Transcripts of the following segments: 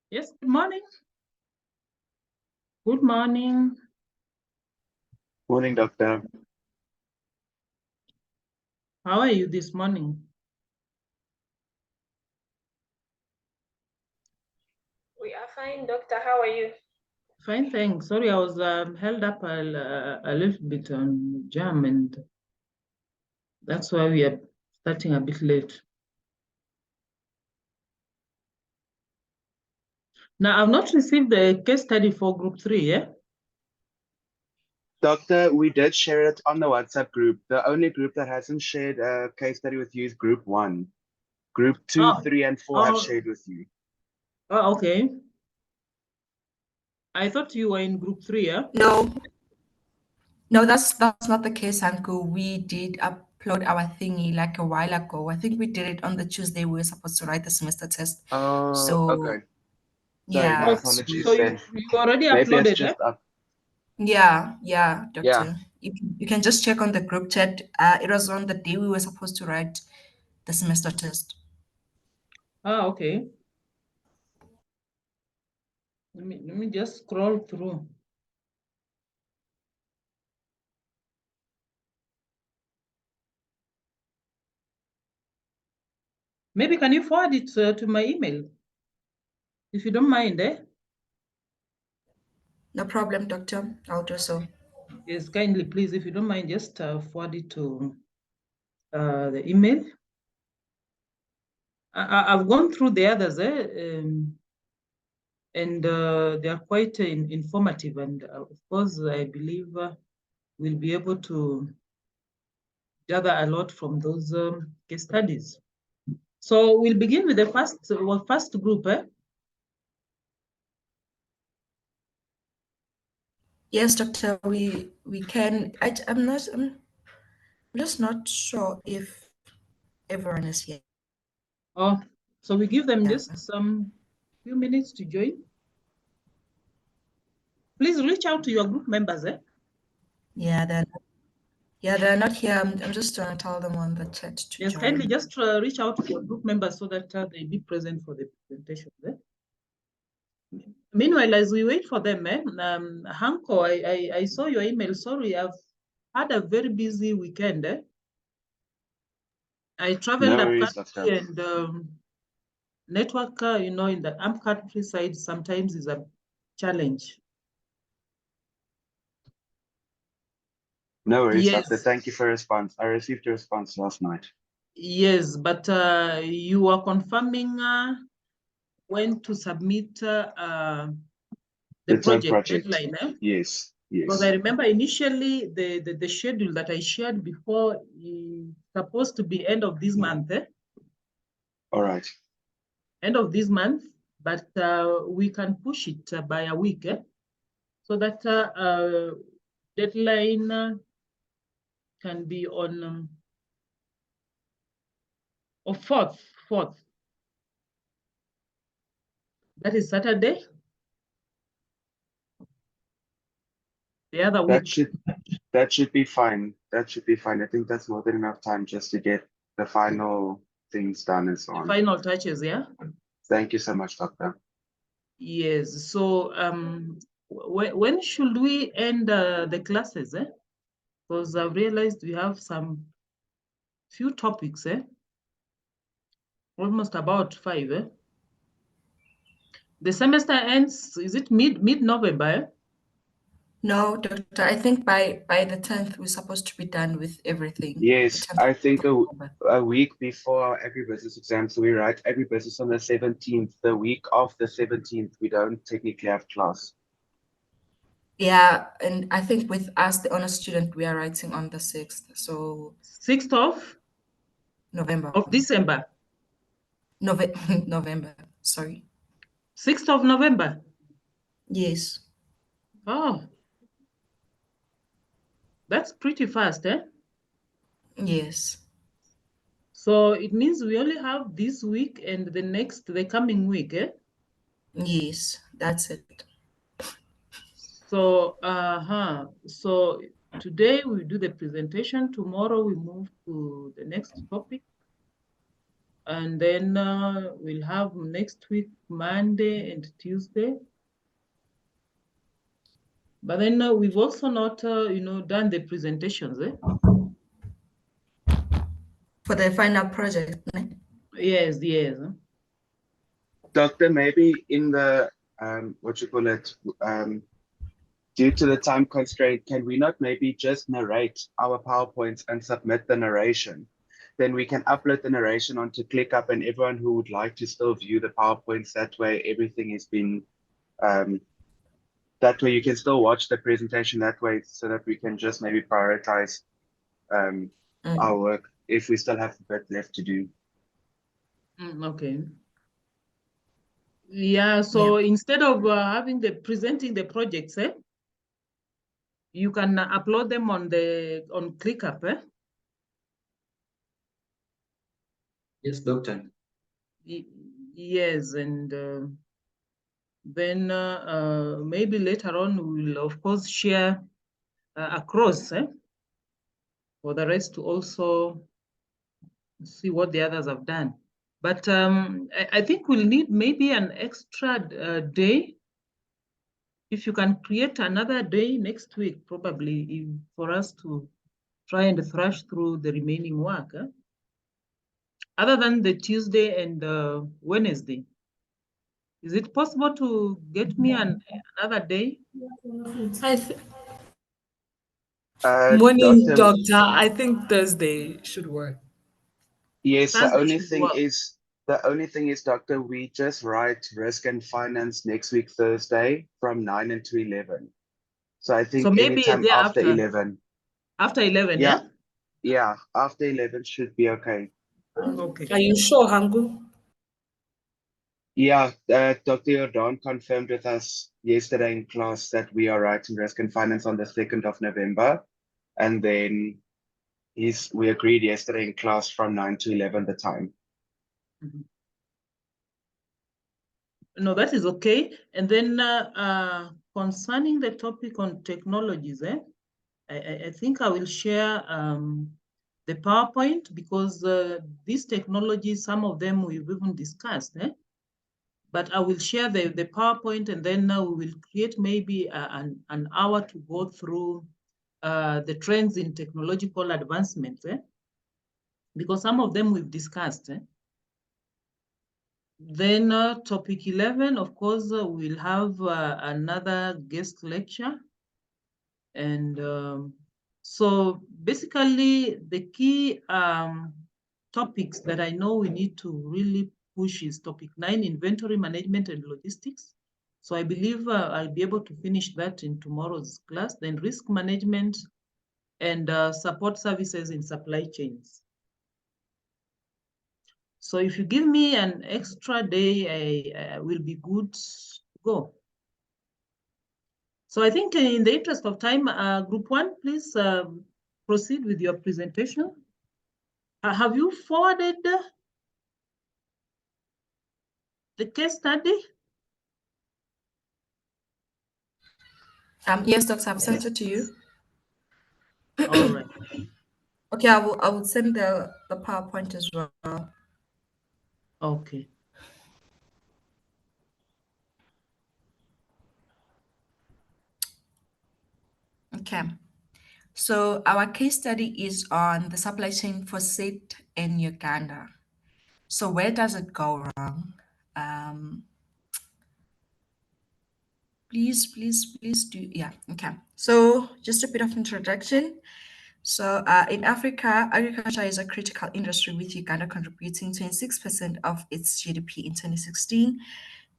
Yes, good morning. Good morning. Morning, doctor. How are you this morning? We are fine, doctor. How are you? Fine, thanks. Sorry, I was held up a little bit on jam, and that's why we are starting a bit late. Now, I've not received the case study for group 3, yeah? Doctor, we did share it on the WhatsApp group. The only group that hasn't shared a case study with you is group 1. Group 2, Oh, 3, and 4 have shared with you. Oh, okay. I thought you were in group 3, yeah? No, that's not the case, Uncle. We did upload our thingy like a while ago. I think we did it on the Tuesday we were supposed to write the semester test. Oh, So okay. Sorry, yeah. my apologies So then. you already Maybe it's uploaded, just yeah? up. Yeah, Doctor. Yeah. You can just check on the group chat. It was on the day we were supposed to write the semester test. Okay. Let me just scroll through. Maybe can you forward it to my email, if you don't mind, eh? No problem, Doctor. I'll do so. Yes, kindly, please, if you don't mind, just forward it to the email. I've gone through the others, and they are quite informative, and of course, I believe we'll be able to gather a lot from those case studies. So we'll begin with the first group, eh? Yes, Doctor. We can. I'm just not sure if everyone is here. Oh, so we give them Yeah. just some few minutes to join. Please reach out to your group members, eh? Yeah, they're not here. I'm just trying to tell them on the chat to Yes, join. kindly just reach out to your group members so that they be present for the presentation. Eh? Meanwhile, as we wait for them, Hanko, I saw your email. Sorry, I've had a very busy weekend. Eh? I traveled No up worries, country, doctor. and network, in the AMP countryside sometimes is a challenge. No worries, Yes. doctor. Thank you for your response. I received your response last night. Yes, but you are confirming when to submit the project deadline. Eh? Yes, Because I yes. remember initially the schedule that I shared before is supposed to be end of this month. Eh? All right. End of this month, but we can push it by a week, so that deadline can be on 4th. That is Saturday. The other week. That should be fine. That should be fine. I think that's more than enough time just to get the final things done and so The on. final touches, yeah. Thank you so much, doctor. Yes. So when should we end the classes? Because I've realized we have some few topics. Almost about 5. The semester ends. Is it mid-November? No, Doctor, I think by the 10th we're supposed to be done with everything. Yes, I think October. a week before agribusiness exam, so we write agribusiness on the 17th. The week of the 17th, we don't technically have class. Yeah, and I think with us, the honor student, we are writing on the 6th. So 6th of November. December. November, sorry. 6th of November. Yes. Oh, that's pretty fast, eh? Yes. So it means we only have this week and the coming week, eh? Yes, that's it. So, so today we do the presentation. Tomorrow we move to the next topic. And then we'll have next week, Monday and Tuesday. But then we've also not, done the presentations. For the final project. Ne? Yes. Doctor, maybe in the due to the time constraint, can we not maybe just narrate our PowerPoints and submit the narration? Then we can upload the narration onto ClickUp, and everyone who would like to still view the PowerPoints, that way everything has been, that way you can still watch the presentation that way, so that we can just maybe prioritize our work if we still have a bit left to do. Okay. Yeah, so instead of presenting the projects, you can upload them on ClickUp. Yes, doctor. Yes, and then maybe later on we will of course share across for the rest to also see what the others have done. But I think we'll need maybe an extra day. If you can create another day next week, probably for us to try and thrash through the remaining work. Other than the Tuesday and Wednesday. Is it possible to get me another day? Morning, Doctor, doctor. I think Thursday should work. yes, the Thursday only should thing work. is, Doctor, we just write risk and finance next week, Thursday, from 9 until 11. So I think So maybe anytime after thereafter. 11. After 11, Yeah, yeah, after 11 should be okay. Okay. Are you sure, Hangu? Yeah, Dr. Jordan confirmed with us yesterday in class that we are writing risk and finance on the 2nd of November. And then we agreed yesterday in class from 9 to 11 the time. No, that is okay. And then concerning the topic on technologies, I think I will share the PowerPoint because these technologies, some of them we've even discussed. But I will share the PowerPoint, and then we will create maybe an hour to go through the trends in technological advancements, because some of them we've discussed. Then topic 11, of course, we'll have another guest lecture. And so basically the key topics that I know we need to really push is topic 9, inventory management and logistics. So I believe I'll be able to finish that in tomorrow's class. Then risk management and support services in supply chains. So if you give me an extra day, I will be good to go. So I think in the interest of time, group 1, please proceed with your presentation. Have you forwarded the case study? Yes, doctor, I've sent it to you. All right. Okay, I will send the PowerPoint as well. Okay. Okay. So our case study is on the supply chain for seed in Uganda. So where does it go wrong? Please do, yeah, okay. So just a bit of introduction. So in Africa, agriculture is a critical industry with Uganda contributing 26% of its GDP in 2016.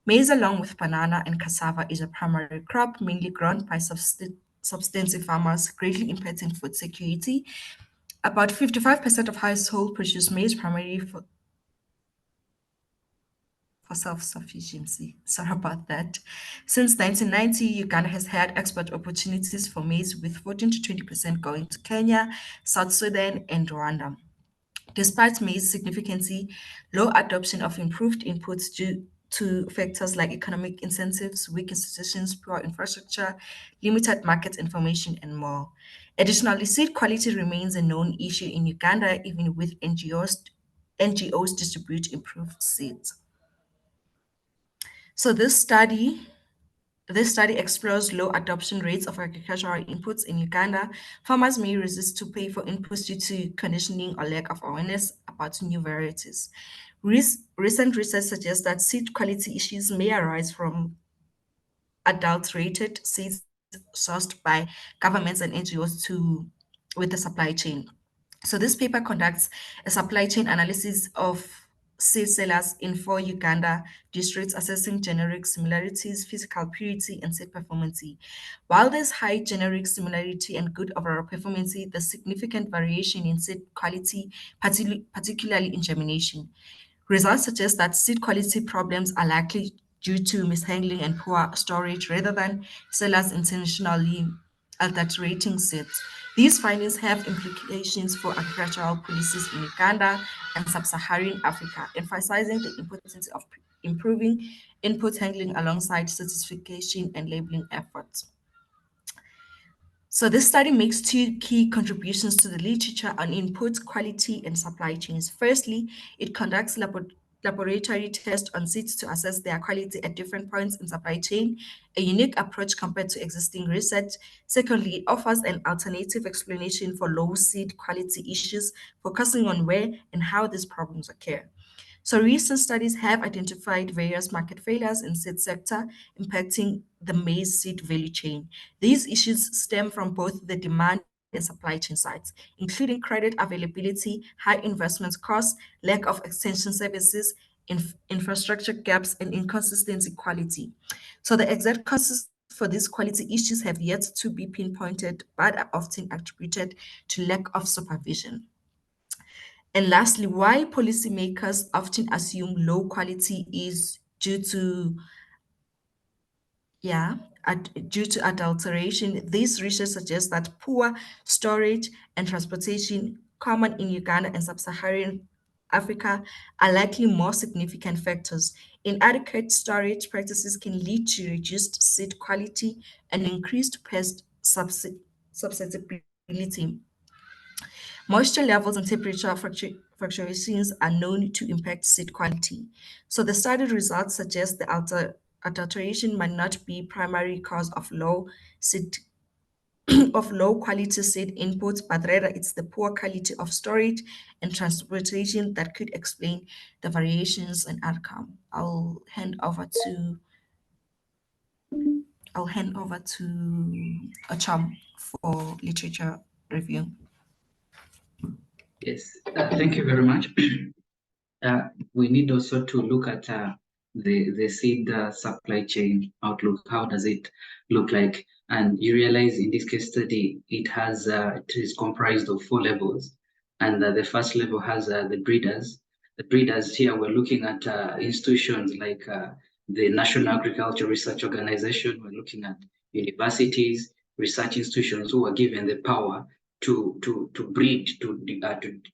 Maize along with banana and cassava is a primary crop mainly grown by substantive farmers, greatly impacting food security. About 55% of households produce maize primarily for self-sufficiency. Sorry about that. Since 1990, Uganda has had export opportunities for maize with 14 to 20% going to Kenya, South Sudan, and Rwanda. Despite maize's significance, low adoption of improved inputs due to factors like economic incentives, weak institutions, poor infrastructure, limited market information, and more. Additionally, seed quality remains a known issue in Uganda, even with NGOs NGOs distribute improved seeds. So this study explores low adoption rates of agricultural inputs in Uganda. Farmers may resist to pay for inputs due to conditioning or lack of awareness about new varieties. Recent research suggests that seed quality issues may arise from adulterated seeds sourced by governments and NGOs with the supply chain. So this paper conducts a supply chain analysis of seed sellers in 4 Uganda districts, assessing generic similarities, physical purity, and seed performance. While there's high generic similarity and good overall performance, there's significant variation in seed quality, particularly in germination. Results suggest that seed quality problems are likely due to mishandling and poor storage rather than sellers intentionally adulterating seeds. These findings have implications for agricultural policies in Uganda and sub-Saharan Africa, emphasizing the importance of improving input handling alongside certification and labeling efforts. So this study makes 2 key contributions to the literature on input quality and supply chains. Firstly, it conducts laboratory tests on seeds to assess their quality at different points in supply chain, a unique approach compared to existing research. Secondly, it offers an alternative explanation for low seed quality issues, focusing on where and how these problems occur. So recent studies have identified various market failures in seed sector impacting the maize seed value chain. These issues stem from both the demand and supply chain sides, including credit availability, high investment costs, lack of extension services, infrastructure gaps, and inconsistent quality. So the exact causes for these quality issues have yet to be pinpointed, but are often attributed to lack of supervision. And lastly, why policymakers often assume low quality is due to adulteration. This research suggests that poor storage and transportation, common in Uganda and sub-Saharan Africa, are likely more significant factors. Inadequate storage practices can lead to reduced seed quality and increased pest susceptibility. Moisture levels and temperature fluctuations are known to impact seed quality. So the study results suggest the adulteration might not be primary cause of low quality seed inputs, but rather it's the poor quality of storage and transportation that could explain the variations in outcome. I'll hand over to Acham for literature review. Yes, thank you very much. We need also to look at the seed supply chain outlook. How does it look like? And you realize in this case study, it is comprised of 4 levels. And the first level has the breeders. The breeders here, we're looking at institutions like the National Agriculture Research Organization. We're looking at universities, research institutions who are given the power to breed, to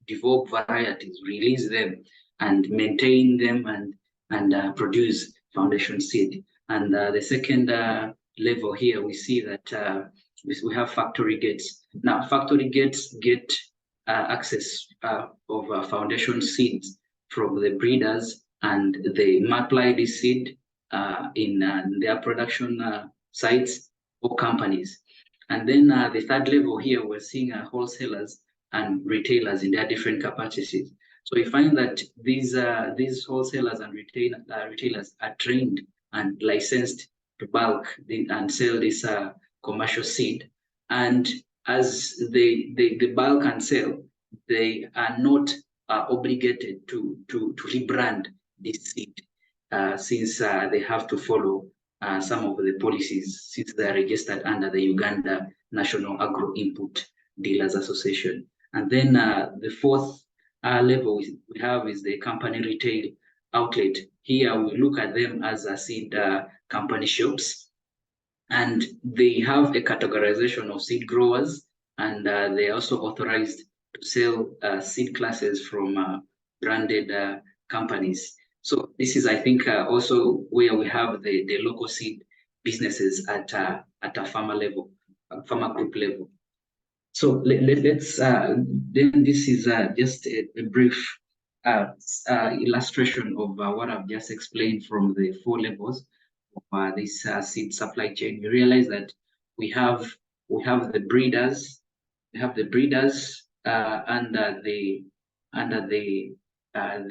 develop varieties, release them, and maintain them and produce foundation seed. And the second level here, we see that we have factory gates. Now, factory gates get access of foundation seeds from the breeders, and they multiply this seed in their production sites or companies. And then the third level here, we're seeing wholesalers and retailers in their different capacities. So we find that these wholesalers and retailers are trained and licensed to bulk and sell this commercial seed. And as they bulk and sell, they are not obligated to rebrand this seed since they have to follow some of the policies, since they are registered under the Uganda National Agro Input Dealers Association. And then the fourth level we have is the company retail outlet. Here we look at them as seed company shops, and they have a categorization of seed growers, and they are also authorized to sell seed classes from branded companies. So this is, I think, also where we have the local seed businesses at a farmer level, farmer group level. So let's then this is just a brief illustration of what I've just explained from the 4 levels of this seed supply chain, you realize that we have the breeders, under the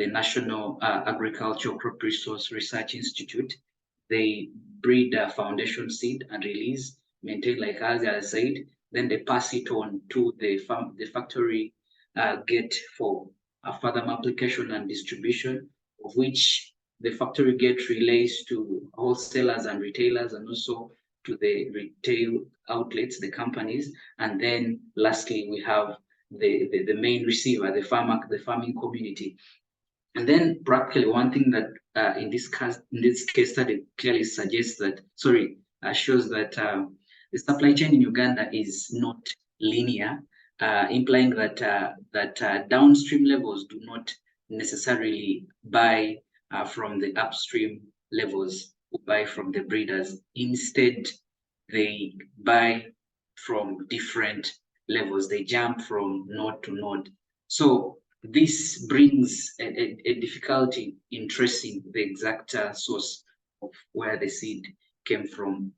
National Agricultural Crop Resource Research Institute. They breed foundation seed and release, maintain, like as I said, then they pass it on to the factory gate for further application and distribution, of which the factory gate relays to wholesalers and retailers, and also to the retail outlets, the companies. And then lastly, we have the main receiver, the farming community. And then practically one thing that in this case study clearly suggests that, shows that the supply chain in Uganda is not linear, implying that downstream levels do not necessarily buy from the upstream levels who buy from the breeders. Instead, they buy from different levels. They jump from node to node. So this brings a difficulty in tracing the exact source of where the seed came from.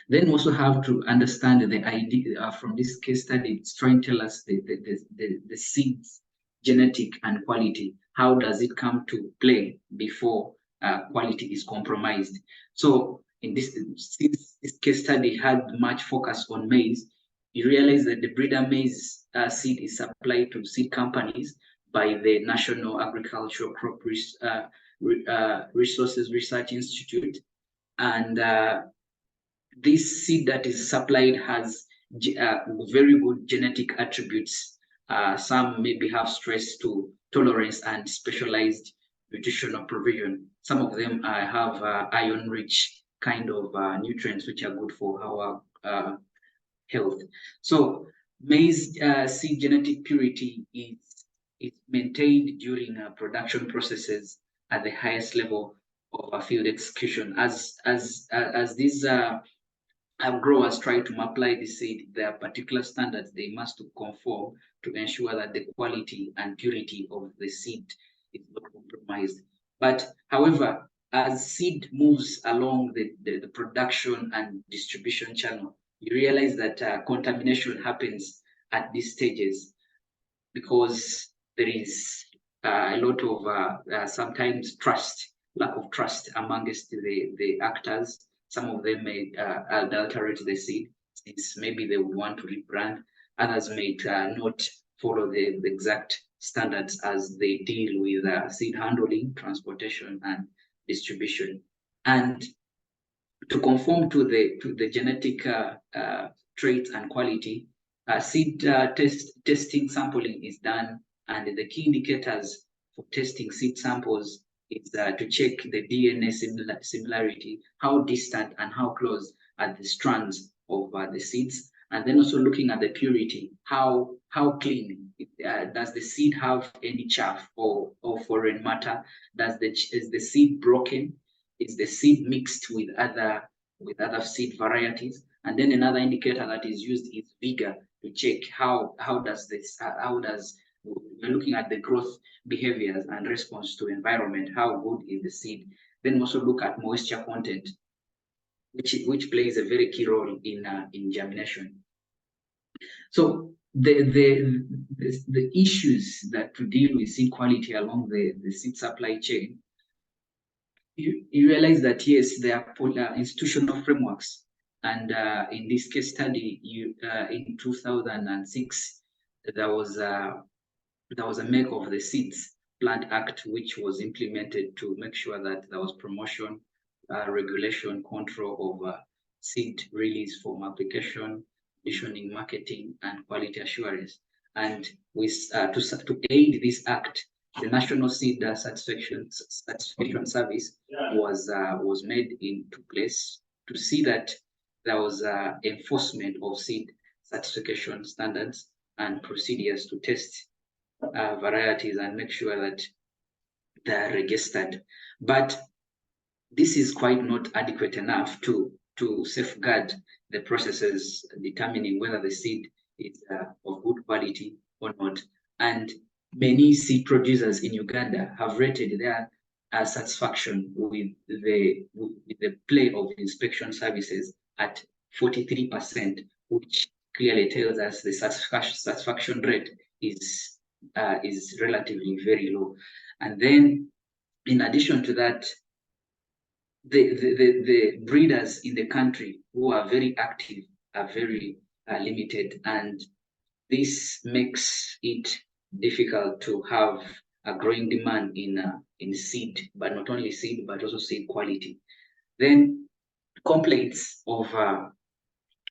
Then we also have to understand the idea from this case study. It's trying to tell us the seed's genetic and quality. How does it come to play before quality is compromised? So in since this case study had much focus on maize, you realize that the breeder maize seed is supplied to seed companies by the National Agricultural Crop Resources Research Institute. And this seed that is supplied has very good genetic attributes. Some maybe have stress to tolerance and specialized nutritional provision. Some of them have iron-rich kind of nutrients which are good for our health. So maize seed genetic purity is maintained during production processes at the highest level of field execution. As these growers try to apply the seed, there are particular standards they must conform to ensure that the quality and purity of the seed is not compromised. But however, as seed moves along the production and distribution channel, you realize that contamination happens at these stages because there is a lot of sometimes lack of trust amongst the actors. Some of them may adulterate the seed, since maybe they would want to rebrand. Others may not follow the exact standards as they deal with seed handling, transportation, and distribution. And to conform to the genetic traits and quality, seed testing sampling is done, and the key indicators for testing seed samples is to check the DNA similarity, how distant and how close are the strands of the seeds, and then also looking at the purity, how clean does the seed have any chaff or foreign matter? Is the seed broken? Is the seed mixed with other seed varieties? And then another indicator that is used is vigor, to check how we're looking at the growth behaviors and response to environment, how good is the seed. Then also look at moisture content, which plays a very key role in germination. So the issues that to deal with seed quality along the seed supply chain, you realize that yes, there are institutional frameworks, and in this case study, in 2006, there was a Make of the Seeds Plant Act, which was implemented to make sure that there was promotion, regulation, control of seed release from application, conditioning, marketing, and quality assurance. And to aid this act, the National Seed Certification Service was made into place to see that there was enforcement of seed certification standards and procedures to test varieties and make sure that they are registered. But this is quite not adequate enough to safeguard the processes determining whether the seed is of good quality or not. And many seed producers in Uganda have rated their satisfaction with the play of inspection services at 43%, which clearly tells us the satisfaction rate is relatively very low. And then, in addition to that, the breeders in the country who are very active are very limited, and this makes it difficult to have a growing demand in seed, but not only seed, but also seed quality. Then complaints of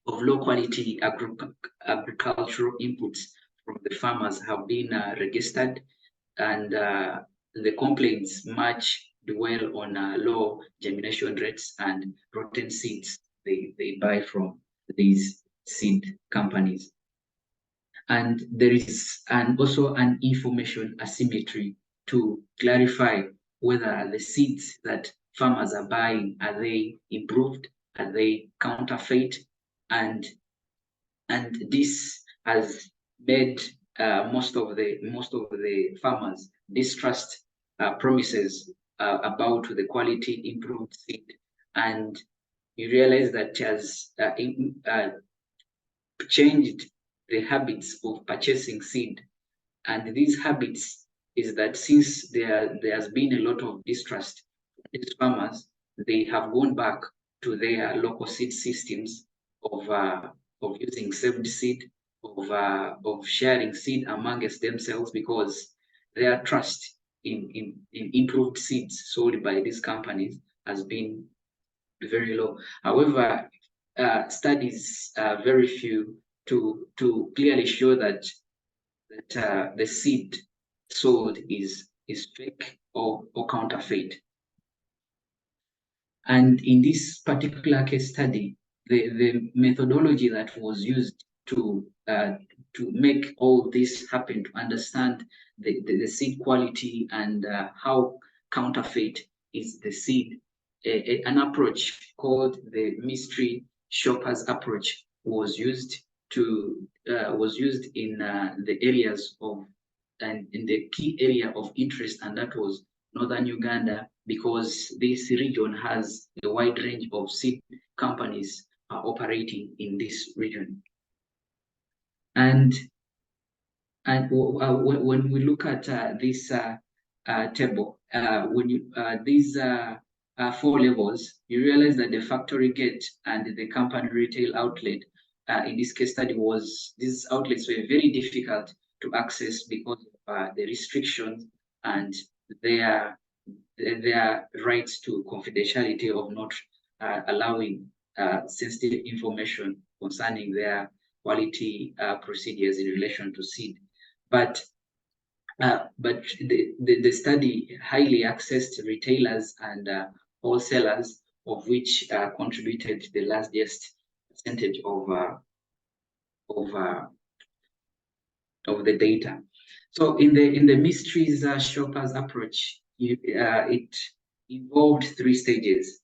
low quality agricultural inputs from the farmers have been registered, and the complaints much dwell on low germination rates and rotten seeds they buy from these seed companies. And there is also an information asymmetry to clarify whether the seeds that farmers are buying, are they improved, are they counterfeit, and this has made most of the farmers distrust promises about the quality improved seed, and you realize that has changed the habits of purchasing seed. And these habits is that since there has been a lot of distrust from these farmers, they have gone back to their local seed systems of using saved seed, of sharing seed amongst themselves, because their trust in improved seeds sold by these companies has been very low. However, studies are very few to clearly show that the seed sold is fake or counterfeit. And in this particular case study, the methodology that was used to make all this happen, to understand the seed quality and how counterfeit is the seed, an approach called the mystery shoppers approach was used in the areas of, and in the key area of interest, and that was northern Uganda, because this region has a wide range of seed companies operating in this region. And when we look at this table, these 4 levels, you realize that the factory gate and the company retail outlet, in this case study, these outlets were very difficult to access because of the restrictions and their rights to confidentiality of not allowing sensitive information concerning their quality procedures in relation to seed. But the study highly accessed retailers and wholesalers, of which contributed the largest percentage of the data. So in the mysteries shoppers approach, it involved 3 stages.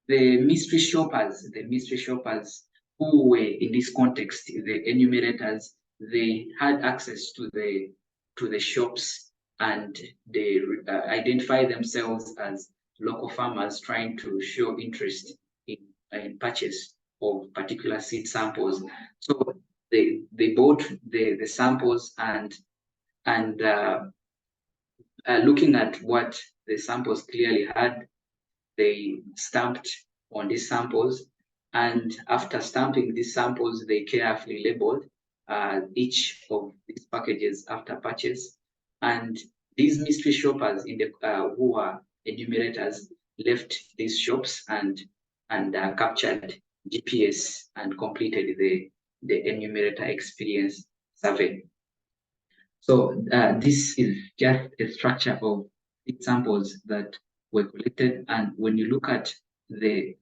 The mystery shoppers who were in this context, the enumerators, they had access to the shops, and they identify themselves as local farmers trying to show interest in purchase of particular seed samples. So they bought the samples, and looking at what the samples clearly had, they stamped on these samples, and after stamping these samples, they carefully labeled each of these packages after purchase. And these mystery shoppers who are enumerators left these shops and captured GPS and completed the enumerator experience survey. So this is just a structure of examples that were collected, and when you look at the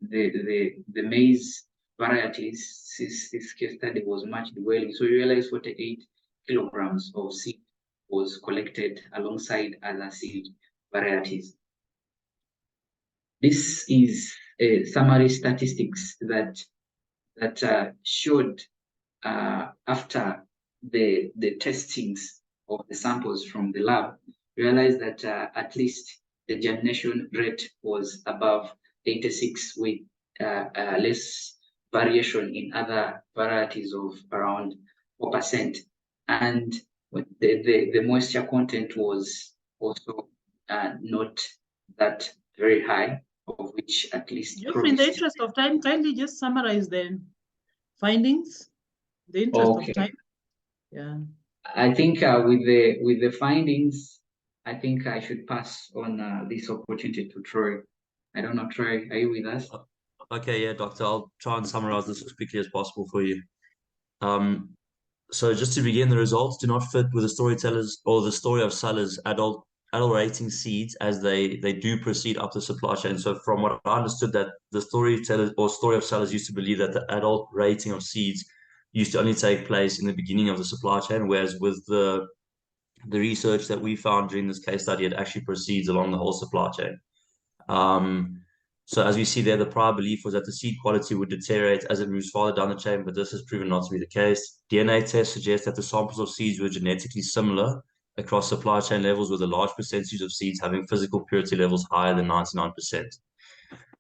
maize varieties, this case study was much dwelling. So you realize 48 kilograms of seed was collected alongside other seed varieties. This is a summary statistics that showed after the testings of the samples from the lab, realized that at least the germination rate was above 86 with less variation in other varieties of around 4%. And the moisture content was also not that very high, of which at least Just in the interest of time, kindly just summarize the findings. The interest of time. Yeah. I think with the findings, I think I should pass on this opportunity to Troy. I don't know, Troy, are you with us? Okay, yeah, Doctor, I'll try and summarize this as quickly as possible for you. So just to begin, the results do not fit with the storytellers or the story of sellers adulterating seeds as they do proceed up the supply chain. So from what I understood, that the storytellers or story of sellers used to believe that the adult rating of seeds used to only take place in the beginning of the supply chain, whereas with the research that we found during this case study, it actually proceeds along the whole supply chain. So as we see there, the prior belief was that the seed quality would deteriorate as it moves farther down the chain, but this has proven not to be the case. DNA tests suggest that the samples of seeds were genetically similar across supply chain levels, with a large percentage of seeds having physical purity levels higher than 99%.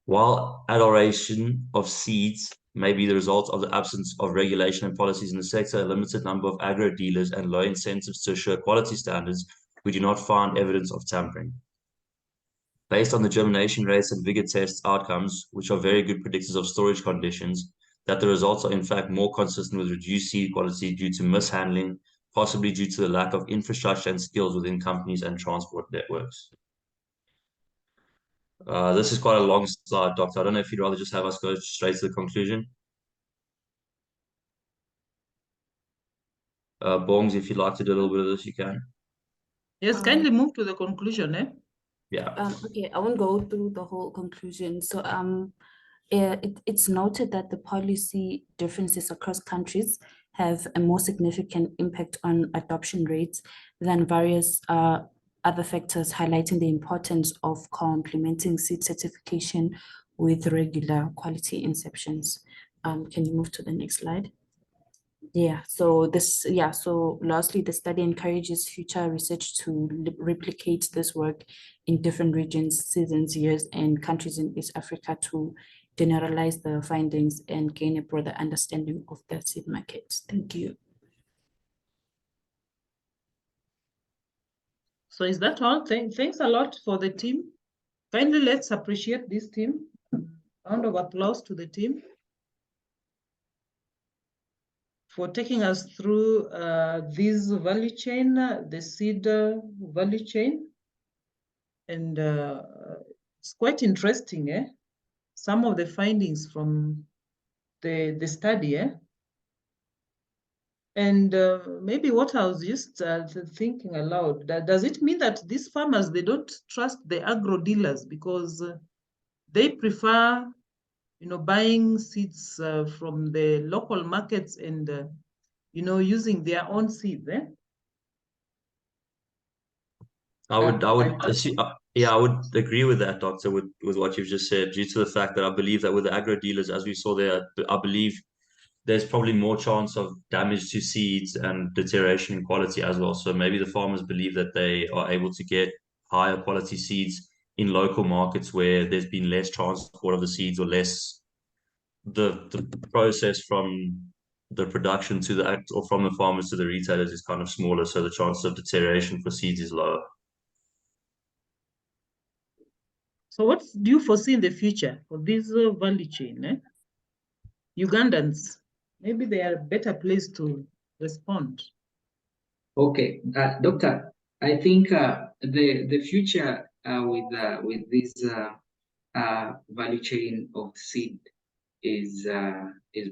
While adulteration of seeds may be the result of the absence of regulation and policies in the sector, a limited number of agro dealers, and low incentives to assure quality standards, we do not find evidence of tampering. Based on the germination rates and vigor test outcomes, which are very good predictors of storage conditions, that the results are in fact more consistent with reduced seed quality due to mishandling, possibly due to the lack of infrastructure and skills within companies and transport networks. This is quite a long slide, Doctor. I don't know if you'd rather just have us go straight to the conclusion. Bongs, if you'd like to do a little bit of this, you can. Yes, kindly move to the conclusion, eh? Yeah. Okay, I won't go through the whole conclusion. So it's noted that the policy differences across countries have a more significant impact on adoption rates than various other factors, highlighting the importance of complementing seed certification with regular quality inspections. Can you move to the next slide? So lastly, the study encourages future research to replicate this work in different regions, seasons, years, and countries in East Africa to generalize the findings and gain a broader understanding of the seed market. Thank you. So is that all? Thanks a lot for the team. Kindly let's appreciate this team. Round of applause to the team for taking us through this value chain, the seed value chain. And it's quite interesting, eh? Some of the findings from the study, eh? And maybe what I was just thinking aloud, does it mean that these farmers, they don't trust the agro dealers because they prefer, buying seeds from the local markets and, using their own seeds, eh? I would agree with that, Doctor, with what you've just said, due to the fact that I believe that with the agro dealers, as we saw there, I believe there's probably more chance of damage to seeds and deterioration in quality as well. So maybe the farmers believe that they are able to get higher quality seeds in local markets where there's been less transport of the seeds or less the process from the production to the or from the farmers to the retailers is kind of smaller, so the chance of deterioration for seeds is lower. So what do you foresee in the future for this value chain? Eh? Ugandans, maybe they are a better place to respond. Okay, Doctor, I think the future with this value chain of seed is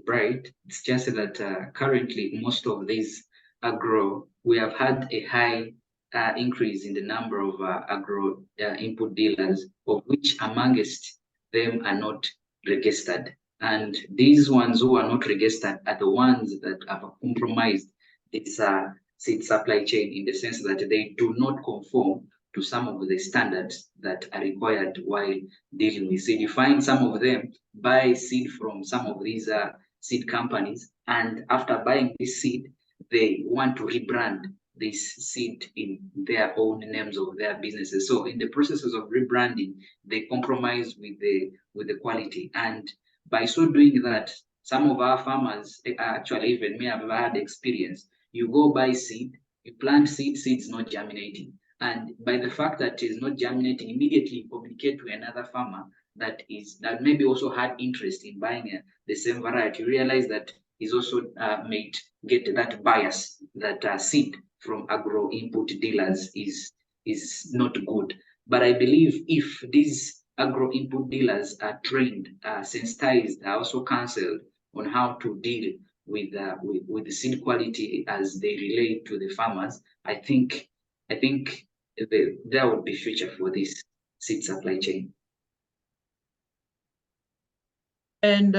bright. It's just that currently most of these agro, we have had a high increase in the number of agro input dealers, of which amongst them are not registered. And these ones who are not registered are the ones that have compromised this seed supply chain, in the sense that they do not conform to some of the standards that are required while dealing with seed. You find some of them buy seed from some of these seed companies, and after buying this seed, they want to rebrand this seed in their own names of their businesses. So in the processes of rebranding, they compromise with the quality. And by so doing that, some of our farmers, actually even me, I've had experience. You go buy seed, you plant seed's not germinating. And by the fact that it is not germinating, immediately you communicate to another farmer that maybe also had interest in buying the same variety. You realize that is also made get that bias that seed from agro input dealers is not good. But I believe if these agro input dealers are trained, sensitized, are also counseled on how to deal with the seed quality as they relate to the farmers, I think there would be future for this seed supply chain. And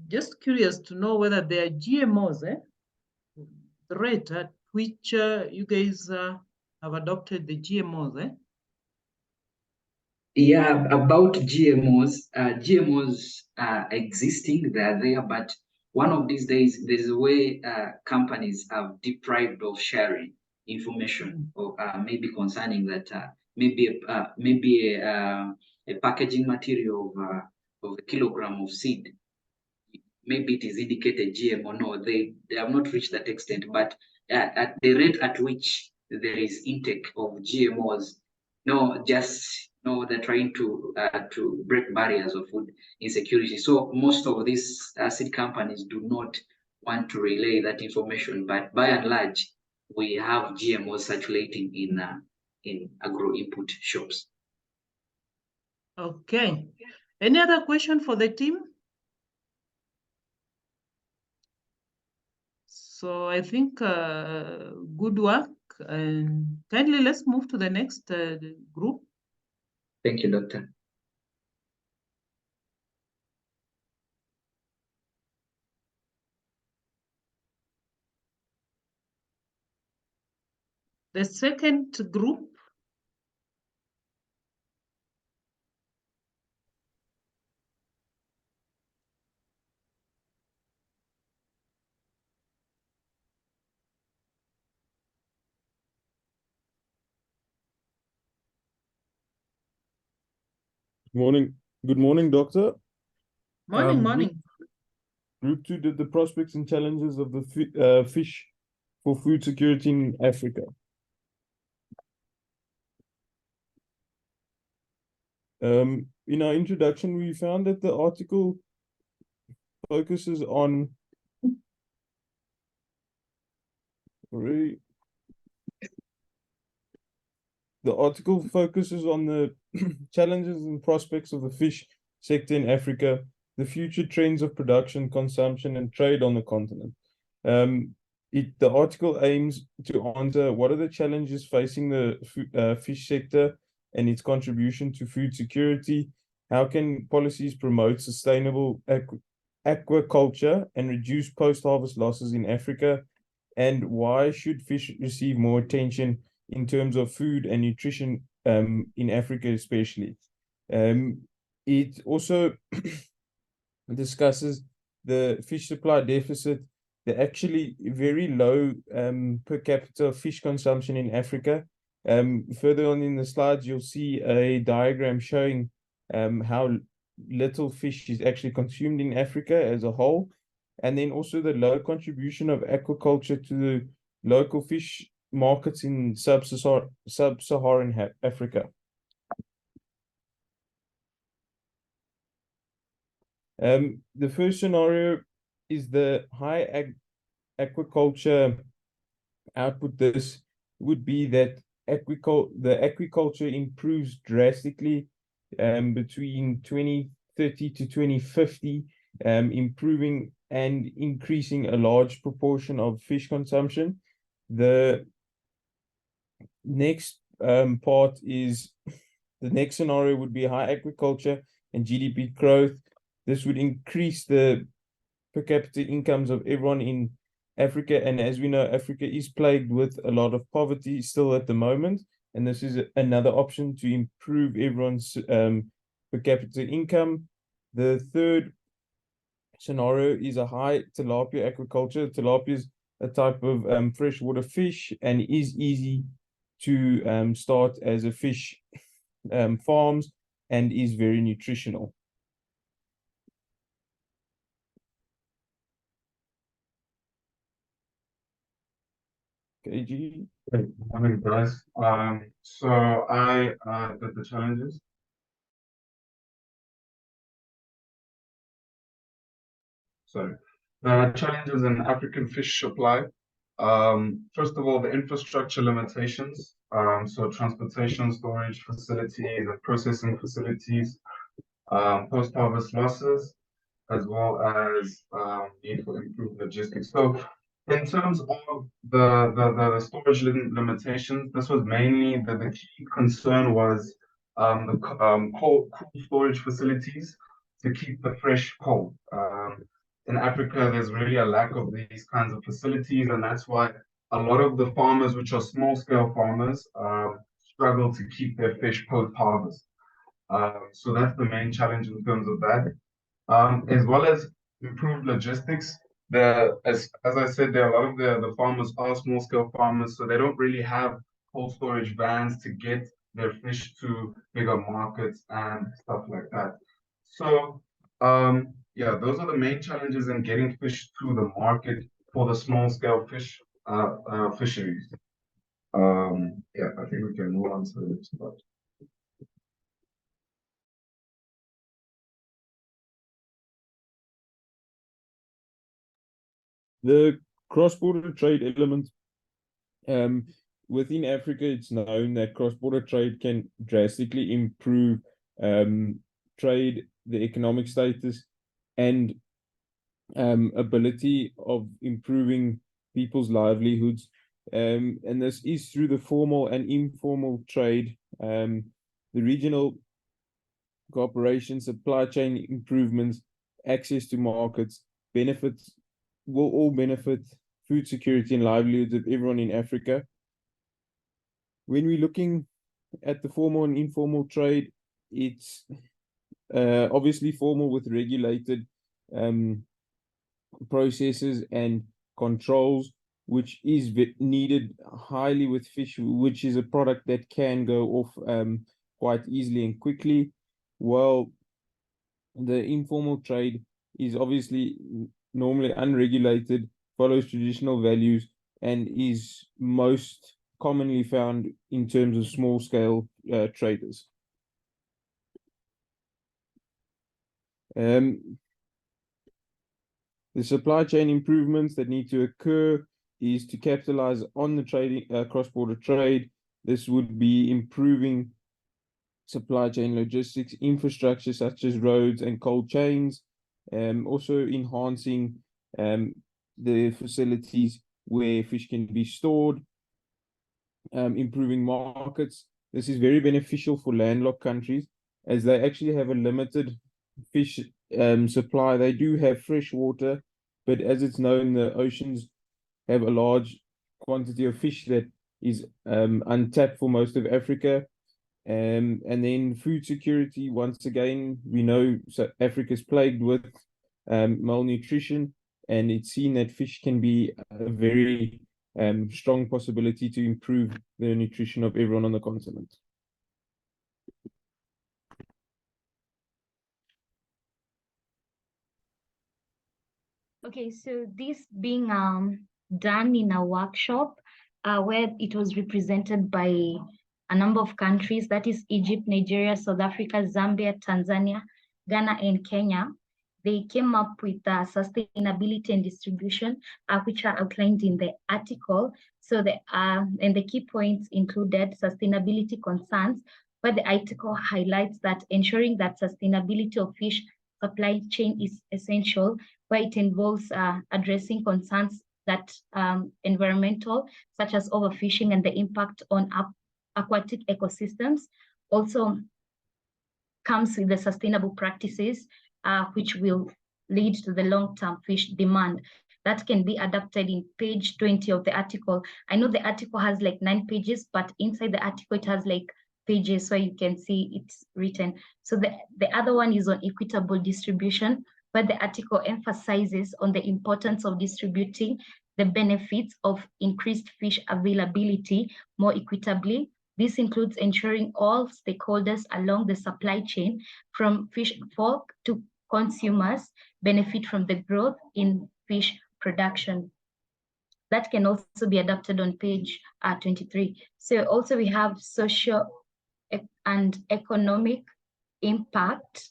just curious to know whether there are GMOs, the rate at which you guys have adopted the GMOs, Yeah, about GMOs, GMOs are existing, they're there, but one of these days, there's a way companies are deprived of sharing information, or maybe concerning that maybe a packaging material of a kilogram of seed, maybe it is indicated GMO. No, they have not reached that extent, but at the rate at which there is intake of GMOs, they're trying to break barriers of food insecurity. So most of these seed companies do not want to relay that information, but by and large, we have GMOs circulating in agro input shops. Okay. Any other question for the team? So I think good work, and kindly let's move to the next group. Thank you, Doctor. The second group. Morning. Good morning, Doctor. Morning. Group 2 did the prospects and challenges of the fish for food security in Africa. In our introduction, we found that the article focuses on the challenges and prospects of the fish sector in Africa, the future trends of production, consumption, and trade on the continent. The article aims to answer what are the challenges facing the fish sector and its contribution to food security. How can policies promote sustainable aquaculture and reduce post-harvest losses in Africa? And why should fish receive more attention in terms of food and nutrition in Africa especially? It also discusses the fish supply deficit, the actually very low per capita fish consumption in Africa. Further on in the slides, you'll see a diagram showing how little fish is actually consumed in Africa as a whole, and then also the low contribution of aquaculture to the local fish markets in sub-Saharan Africa. The first scenario is the high aquaculture output. This would be that the aquaculture improves drastically between 2030 to 2050, improving and increasing a large proportion of fish consumption. The next part is the next scenario would be high aquaculture and GDP growth. This would increase the per capita incomes of everyone in Africa. And as we know, Africa is plagued with a lot of poverty still at the moment. And this is another option to improve everyone's per capita income. The third scenario is a high tilapia aquaculture. Tilapia is a type of freshwater fish and is easy to start as a fish farms and is very nutritional. KG. Good morning, guys. So I did the challenges. Sorry. The challenges in African fish supply. First of all, the infrastructure limitations. So transportation, storage facilities, and processing facilities, post-harvest losses, as well as need for improved logistics. So in terms of the storage limitations, this was mainly the key concern was the cold storage facilities to keep the fresh cold. In Africa, there's really a lack of these kinds of facilities, and that's why a lot of the farmers, which are small-scale farmers, struggle to keep their fish post-harvest. So that's the main challenge in terms of that. As well as improved logistics. As I said, there are a lot of the farmers are small-scale farmers, so they don't really have cold storage vans to get their fish to bigger markets and stuff like that. So yeah, those are the main challenges in getting fish to the market for the small-scale fish fisheries. Yeah, I think we can move on to the next part. The cross-border trade element. Within Africa, it's known that cross-border trade can drastically improve trade, the economic status, and ability of improving people's livelihoods. And this is through the formal and informal trade, the regional cooperation, supply chain improvements, access to markets, benefits will all benefit food security and livelihoods of everyone in Africa. When we're looking at the formal and informal trade, it's obviously formal with regulated processes and controls, which is needed highly with fish, which is a product that can go off quite easily and quickly. While the informal trade is obviously normally unregulated, follows traditional values, and is most commonly found in terms of small-scale traders. The supply chain improvements that need to occur is to capitalize on the trading cross-border trade. This would be improving supply chain logistics infrastructure such as roads and cold chains, also enhancing the facilities where fish can be stored, improving markets. This is very beneficial for landlocked countries as they actually have a limited fish supply. They do have fresh water, but as it's known, the oceans have a large quantity of fish that is untapped for most of Africa. And then food security, once again, we know Africa is plagued with malnutrition, and it's seen that fish can be a very strong possibility to improve the nutrition of everyone on the continent. Okay, so this being done in a workshop where it was represented by a number of countries, that is Egypt, Nigeria, South Africa, Zambia, Tanzania, Ghana, and Kenya. They came up with sustainability and distribution, which are outlined in the article. So and the key points included sustainability concerns, where the article highlights that ensuring that sustainability of fish supply chain is essential, where it involves addressing concerns that environmental, such as overfishing and the impact on aquatic ecosystems. Also comes with the sustainable practices, which will lead to the long-term fish demand. That can be adapted in page 20 of the article. I know the article has like 9 pages, but inside the article it has like pages so you can see it's written. So the other one is on equitable distribution, where the article emphasizes on the importance of distributing the benefits of increased fish availability more equitably. This includes ensuring all stakeholders along the supply chain, from fish folk to consumers, benefit from the growth in fish production. That can also be adapted on page 23. So also we have social and economic impact,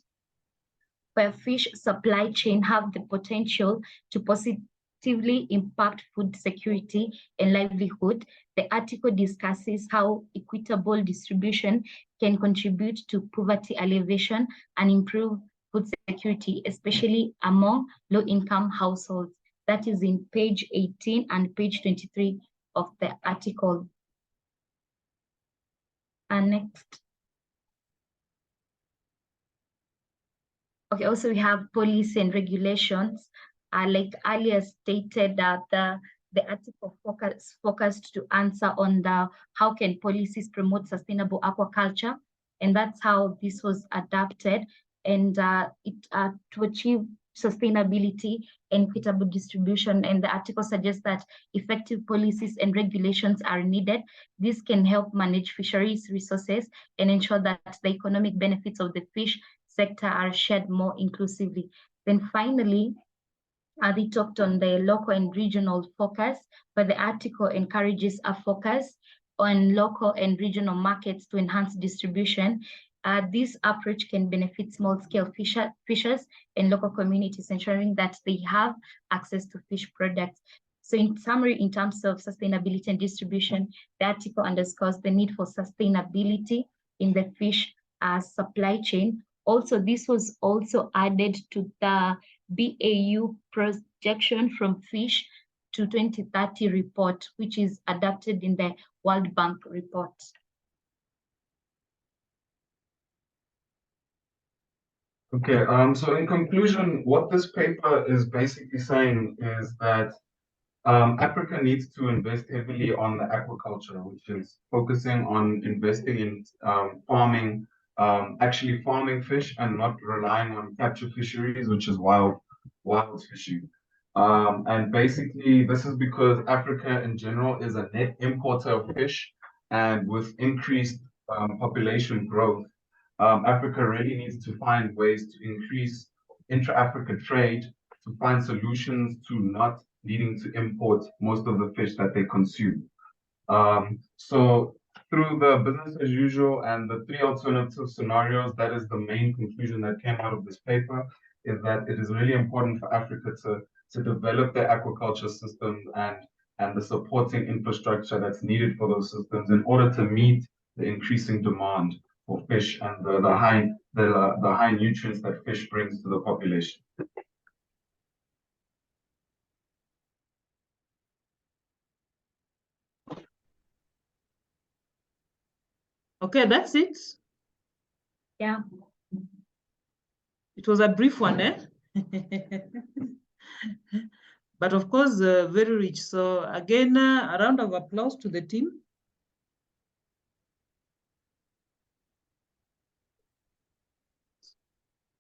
where fish supply chain have the potential to positively impact food security and livelihood. The article discusses how equitable distribution can contribute to poverty alleviation and improve food security, especially among low-income households. That is in page 18 and page 23 of the article. And next. Okay, also we have policy and regulations. Like earlier stated, that the article focused to answer on how can policies promote sustainable aquaculture, and that's how this was adapted. And to achieve sustainability and equitable distribution, and the article suggests that effective policies and regulations are needed. This can help manage fisheries resources and ensure that the economic benefits of the fish sector are shared more inclusively. Then finally, they talked on the local and regional focus, but the article encourages a focus on local and regional markets to enhance distribution. This approach can benefit small-scale fishers and local communities, ensuring that they have access to fish products. So in summary, in terms of sustainability and distribution, the article underscores the need for sustainability in the fish supply chain. Also, this was also added to the BAU projection from fish to 2030 report, which is adapted in the World Bank report. Okay, so in conclusion, what this paper is basically saying is that Africa needs to invest heavily on the aquaculture, which is focusing on investing in farming, actually farming fish and not relying on capture fisheries, which is wild fishing. And basically, this is because Africa in general is a net importer of fish, and with increased population growth, Africa really needs to find ways to increase intra-Africa trade, to find solutions to not needing to import most of the fish that they consume. So through the business as usual and the 3 alternative scenarios, that is the main conclusion that came out of this paper, is that it is really important for Africa to develop their aquaculture systems and the supporting infrastructure that's needed for those systems in order to meet the increasing demand for fish and the high nutrients that fish brings to the population. Okay, that's it. Yeah. It was a brief one, eh? But of course, very rich. So again, a round of applause to the team.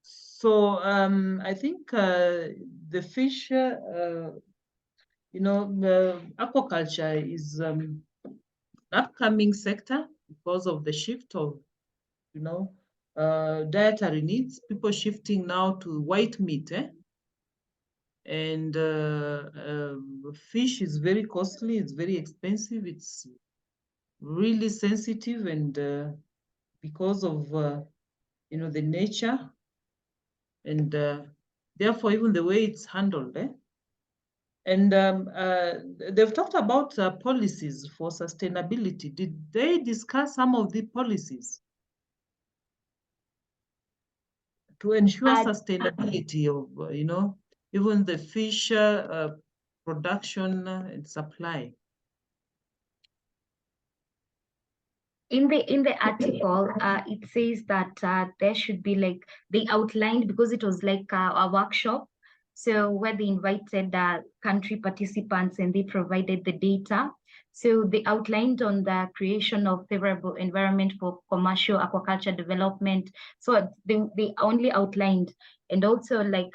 So I think the fish, aquaculture is an upcoming sector because of the shift of, dietary needs, people shifting now to white meat, eh? And fish is very costly, it's very expensive, it's really sensitive, and because of, the nature, and therefore even the way it's handled, eh? And they've talked about policies for sustainability. Did they discuss some of the policies to ensure sustainability of, even the fish production and supply? In the article, it says that there should be, like, they outlined, because it was like a workshop, so where they invited country participants and they provided the data. So they outlined on the creation of favorable environment for commercial aquaculture development. So they only outlined, and also like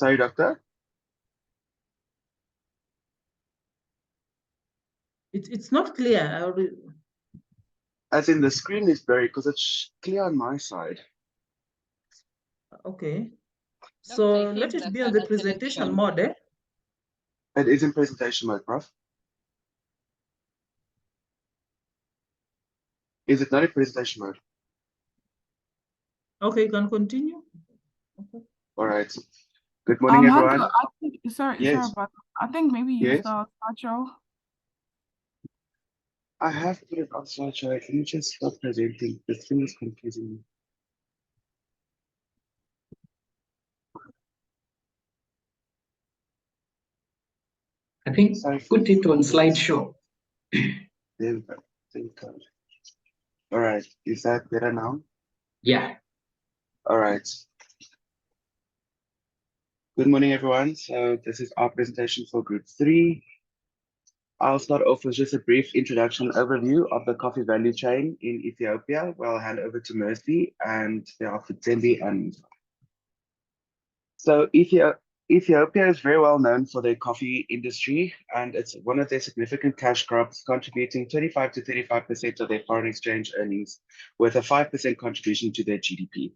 Sorry, doctor. It's not clear. As in the screen is blurry because it's clear on my side. Okay. So let it be on the presentation mode. Eh? It is in presentation mode, Prof. Is it not in presentation mode? Okay, you can continue. Okay. All right. Good morning, everyone. I think, sorry, Yes. but I think maybe use Yes. the slideshow. I have put it on slideshow. Let me just stop presenting. The thing is confusing me. I think put it on slideshow. There we go. Thank God. All right. Is that better now? Yeah. All right. Good morning, everyone. So this is our presentation for Group 3. I'll start off with just a brief introduction overview of the coffee value chain in Ethiopia, where I'll hand over to Mercy and thereafter Tembi and so Ethiopia is very well known for their coffee industry, and it's one of their significant cash crops, contributing 25 to 35% of their foreign exchange earnings, with a 5% contribution to their GDP.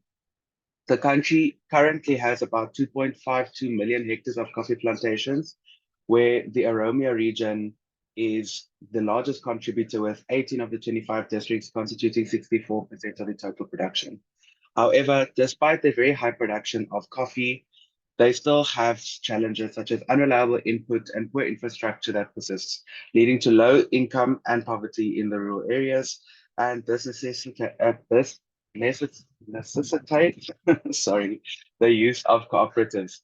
The country currently has about 2.52 million hectares of coffee plantations, where the Oromia region is the largest contributor, with 18 of the 25 districts constituting 64% of the total production. However, despite the very high production of coffee, they still have challenges such as unreliable input and poor infrastructure that persists, leading to low income and poverty in the rural areas. And this necessitates sorry, the use of cooperatives.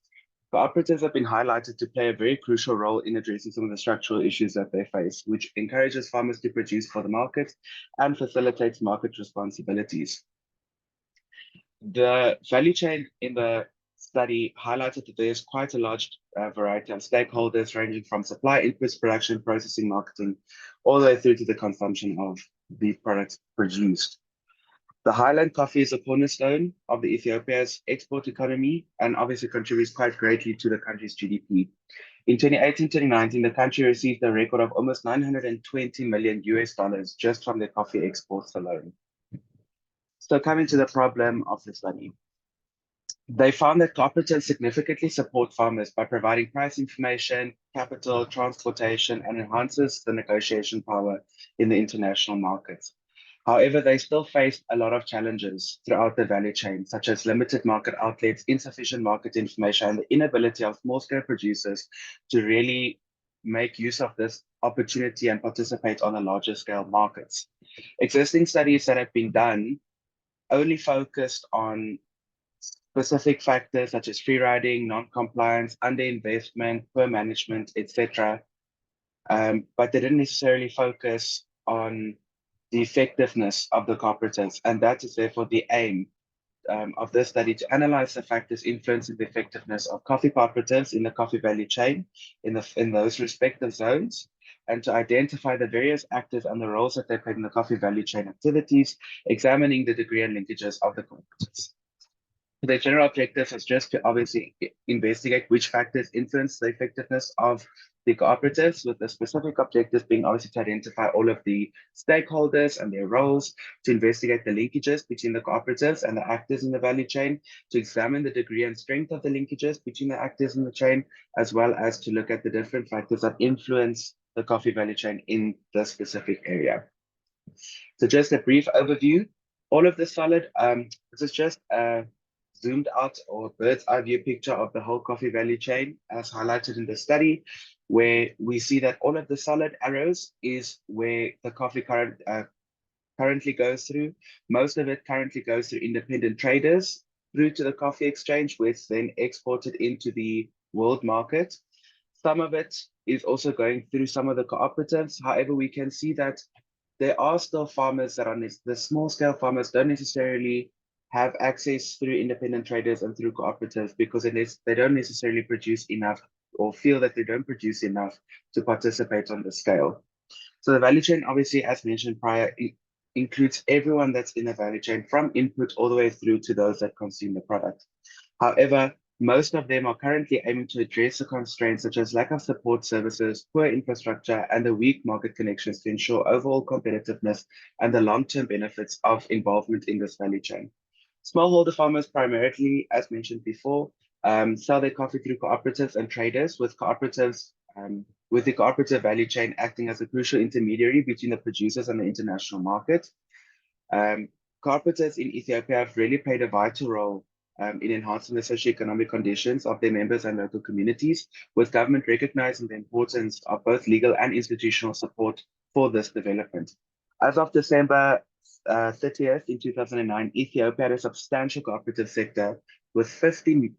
Cooperatives have been highlighted to play a very crucial role in addressing some of the structural issues that they face, which encourages farmers to produce for the market and facilitates market responsibilities. The value chain in the study highlighted that there's quite a large variety of stakeholders ranging from supply inputs, production, processing, marketing, all the way through to the consumption of the products produced. The highland coffee is a cornerstone of the Ethiopia's export economy and obviously contributes quite greatly to the country's GDP. In 2018-2019, the country received a record of almost $920 million just from their coffee exports alone. So coming to the problem of the study. They found that cooperatives significantly support farmers by providing price information, capital, transportation, and enhances the negotiation power in the international markets. However, they still face a lot of challenges throughout the value chain, such as limited market outlets, insufficient market information, and the inability of small-scale producers to really make use of this opportunity and participate on a larger scale markets. Existing studies that have been done only focused on specific factors such as free riding, non-compliance, underinvestment, poor management, etc. But they didn't necessarily focus on the effectiveness of the cooperatives, and that is therefore the aim of this study, to analyze the factors influencing the effectiveness of coffee cooperatives in the coffee value chain in those respective zones, and to identify the various actors and the roles that they play in the coffee value chain activities, examining the degree and linkages of the cooperatives. The general objective is just to obviously investigate which factors influence the effectiveness of the cooperatives, with the specific objectives being obviously to identify all of the stakeholders and their roles, to investigate the linkages between the cooperatives and the actors in the value chain, to examine the degree and strength of the linkages between the actors in the chain, as well as to look at the different factors that influence the coffee value chain in the specific area. So just a brief overview. All of the solid, this is just a zoomed out or bird's eye view picture of the whole coffee value chain as highlighted in the study, where we see that all of the solid arrows is where the coffee currently goes through. Most of it currently goes through independent traders through to the coffee exchange, where it's then exported into the world market. Some of it is also going through some of the cooperatives. However, we can see that there are still farmers that are the small scale farmers don't necessarily have access through independent traders and through cooperatives because they don't necessarily produce enough or feel that they don't produce enough to participate on the scale. So the value chain, obviously, as mentioned prior, includes everyone that's in the value chain from input all the way through to those that consume the product. However, Most of them are currently aiming to address the constraints such as lack of support services, poor infrastructure, and the weak market connections to ensure overall competitiveness and the long-term benefits of involvement in this value chain. Smallholder farmers primarily, as mentioned before, sell their coffee through cooperatives and traders, with cooperatives with the cooperative value chain acting as a crucial intermediary between the producers and the international market. Cooperatives in Ethiopia have really played a vital role in enhancing the socioeconomic conditions of their members and local communities, with government recognizing the importance of both legal and institutional support for this development. As of December 30th in 2009, Ethiopia had a substantial cooperative sector with 15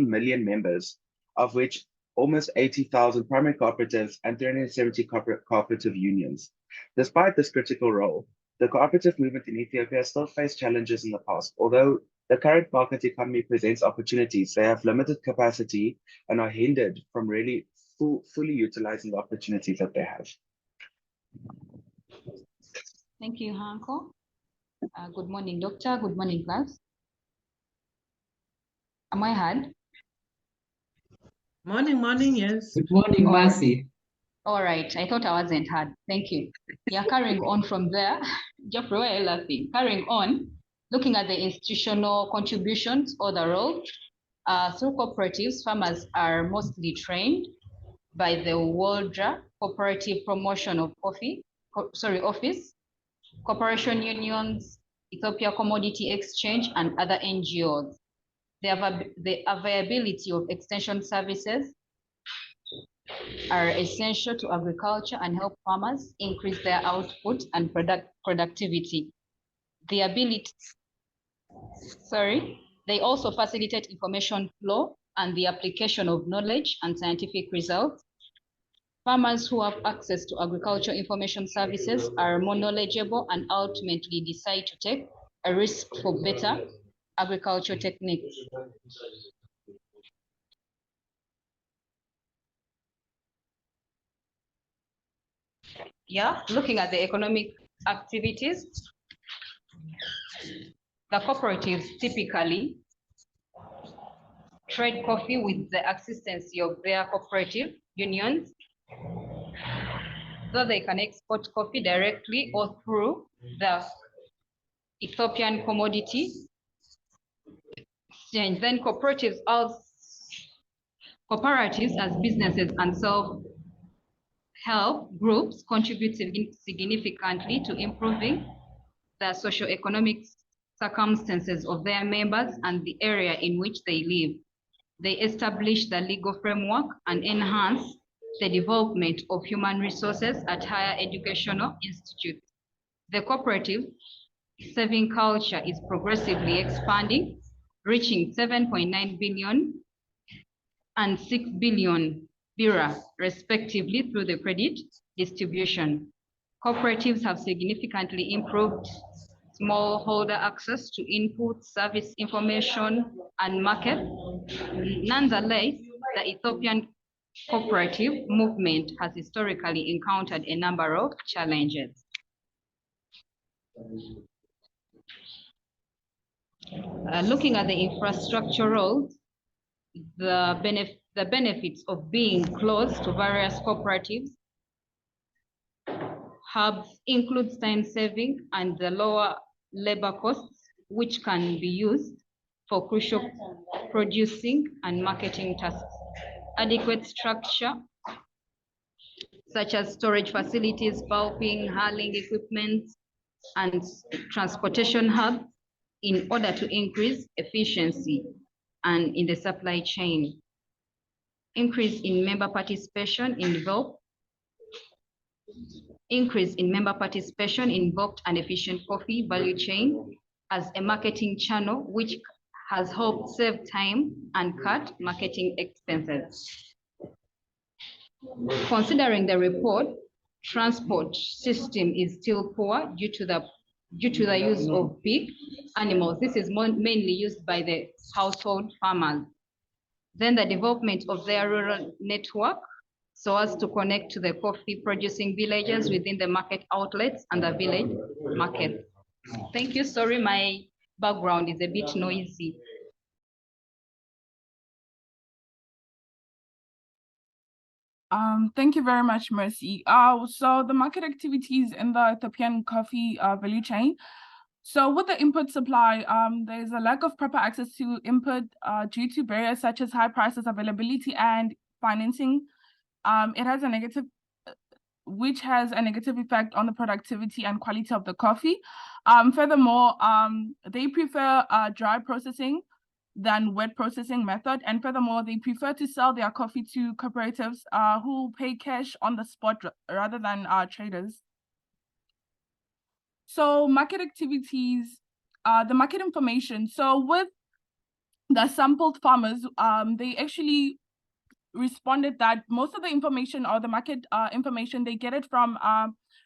million members, of which almost 80,000 primary cooperatives and 370 cooperative unions. Despite this critical role, the cooperative movement in Ethiopia still faced challenges in the past. Although the current market economy presents opportunities, they have limited capacity and are hindered from really fully utilizing the opportunities that they have. Thank you, Hanko. Good morning, Doctor. Good morning, class. Am I heard? Morning, yes. Good morning, Mercy. All right, I thought I wasn't heard. Thank you. Yeah, carrying on from there, Jeffrey, why are you laughing? Carrying on, looking at the institutional contributions or the role, through cooperatives, farmers are mostly trained by the WOLDRA, Cooperative Promotion of Office, Corporation Unions, Ethiopia Commodity Exchange, and other NGOs. The availability of extension services are essential to agriculture and help farmers increase their output and productivity. They also facilitate information flow and the application of knowledge and scientific results. Farmers who have access to agriculture information services are more knowledgeable and ultimately decide to take a risk for better agriculture techniques. Yeah, looking at the economic activities, the cooperatives typically trade coffee with the assistance of their cooperative unions, though they can export coffee directly or through the Ethiopian Commodity Exchange. Then cooperatives as businesses and self-help groups contribute significantly to improving the socio-economic circumstances of their members and the area in which they live. They establish the legal framework and enhance the development of human resources at higher educational institutes. The cooperative saving culture is progressively expanding, reaching 7.9 billion and 6 billion birra, respectively, through the credit distribution. Cooperatives have significantly improved smallholder access to input, service information, and market. Nonetheless, the Ethiopian cooperative movement has historically encountered a number of challenges. Looking at the infrastructural, the benefits of being close to various cooperatives hubs includes time saving and the lower labor costs, which can be used for crucial producing and marketing tasks. Adequate structure, such as storage facilities, pulping, handling equipment, and transportation hubs, in order to increase efficiency and in the supply chain. Increase in member participation involved an efficient coffee value chain as a marketing channel, which has helped save time and cut marketing expenses. Considering the report, transport system is still poor due to the use of big animals. This is mainly used by the household farmers. Then the development of their rural network so as to connect to the coffee producing villages within the market outlets and the village market. Thank you. Sorry, my background is a bit noisy. Thank you very much, Mercy. So the market activities in the Ethiopian coffee value chain. So with the input supply, there's a lack of proper access to input due to barriers such as high prices, availability, and financing. It has a negative, which has a negative effect on the productivity and quality of the coffee. Furthermore, they prefer dry processing than wet processing method. And furthermore, they prefer to sell their coffee to cooperatives who pay cash on the spot rather than traders. So market activities, the market information. So with the sampled farmers, they actually responded that most of the information or the market information, they get it from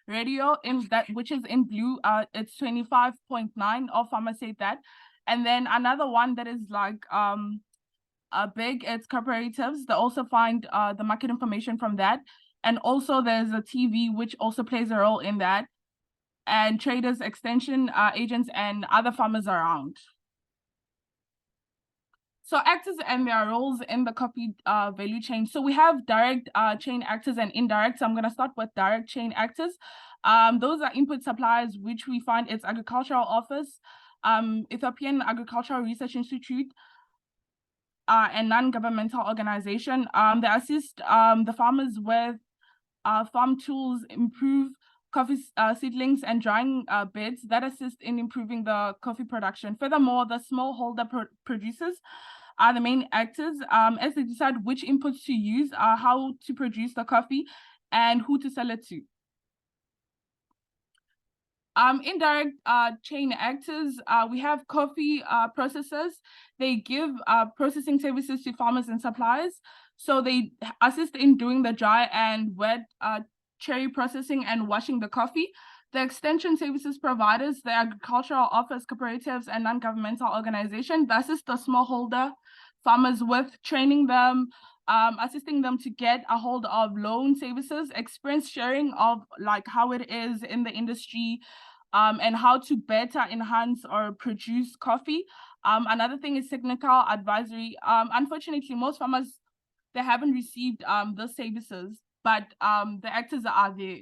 radio, in that, which is in blue. It's 25.9, all farmers say that. And then another one that is like big, it's cooperatives. They also find the market information from that. And also there's a TV, which also plays a role in that, and traders, extension agents, and other farmers around. So actors and their roles in the coffee value chain. So we have direct chain actors and indirect. So I'm going to start with direct chain actors. Those are input suppliers, which we find it's Agricultural Office, Ethiopian Agricultural Research Institute, and non-governmental organization. They assist the farmers with farm tools, improve coffee seedlings and drying beds that assist in improving the coffee production. Furthermore, the smallholder producers are the main actors as they decide which inputs to use, how to produce the coffee, and who to sell it to. Indirect chain actors, we have coffee processors. They give processing services to farmers and suppliers. So they assist in doing the dry and wet cherry processing and washing the coffee. The extension services providers, the Agricultural Office, cooperatives, and non-governmental organizations, that assist the smallholder farmers with training them, assisting them to get a hold of loan services, experience sharing of like how it is in the industry, and how to better enhance or produce coffee. Another thing is technical advisory. Unfortunately, most farmers, they haven't received those services, but the actors are there.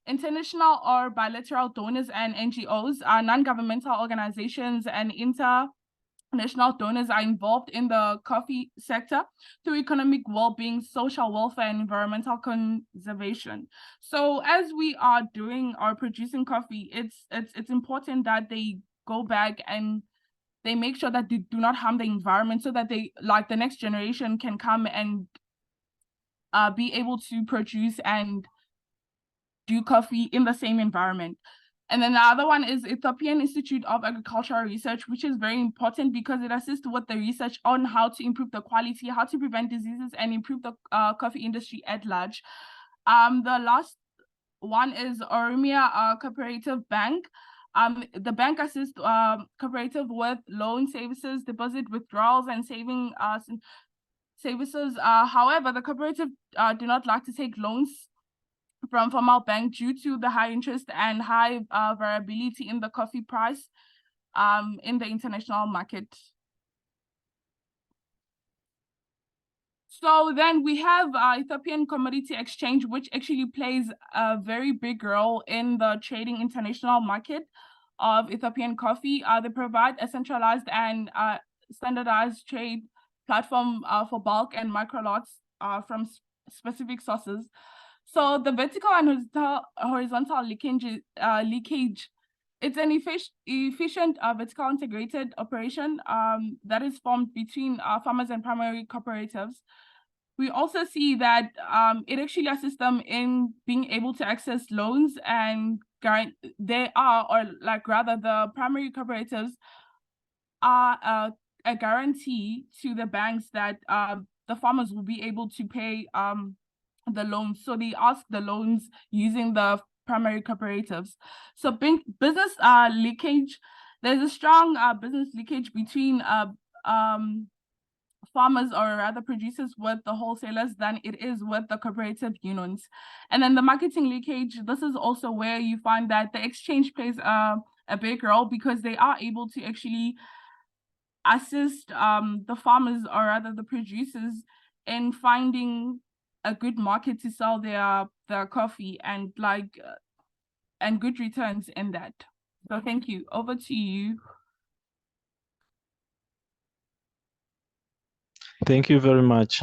International or bilateral donors and NGOs, non-governmental organizations, and international donors are involved in the coffee sector through economic well-being, social welfare, and environmental conservation. So as we are doing or producing coffee, it's important that they go back and they make sure that they do not harm the environment, so that they, like, the next generation can come and be able to produce and do coffee in the same environment. And then the other one is Ethiopian Institute of Agricultural Research, which is very important because it assists with the research on how to improve the quality, how to prevent diseases, and improve the coffee industry at large. The last one is Oromia Cooperative Bank. The bank assists cooperative with loan services, deposit withdrawals, and saving services. However, the cooperative do not like to take loans from formal bank due to the high interest and high variability in the coffee price in the international market. So then we have Ethiopian Commodity Exchange, which actually plays a very big role in the trading international market of Ethiopian coffee. They provide a centralized and standardized trade platform for bulk and micro lots from specific sources. So the vertical and horizontal leakage, it's an efficient vertical integrated operation that is formed between farmers and primary cooperatives. We also see that it actually assists them in being able to access loans, and the primary cooperatives are a guarantee to the banks that the farmers will be able to pay the loans. So they ask the loans using the primary cooperatives. So business leakage, there's a strong business leakage between farmers, or rather producers, with the wholesalers than it is with the cooperative unions. And then the marketing leakage, this is also where you find that the exchange plays a big role, because they are able to actually assist the farmers, or rather the producers, in finding a good market to sell their coffee and and good returns in that. So thank you. Over to you. Thank you very much.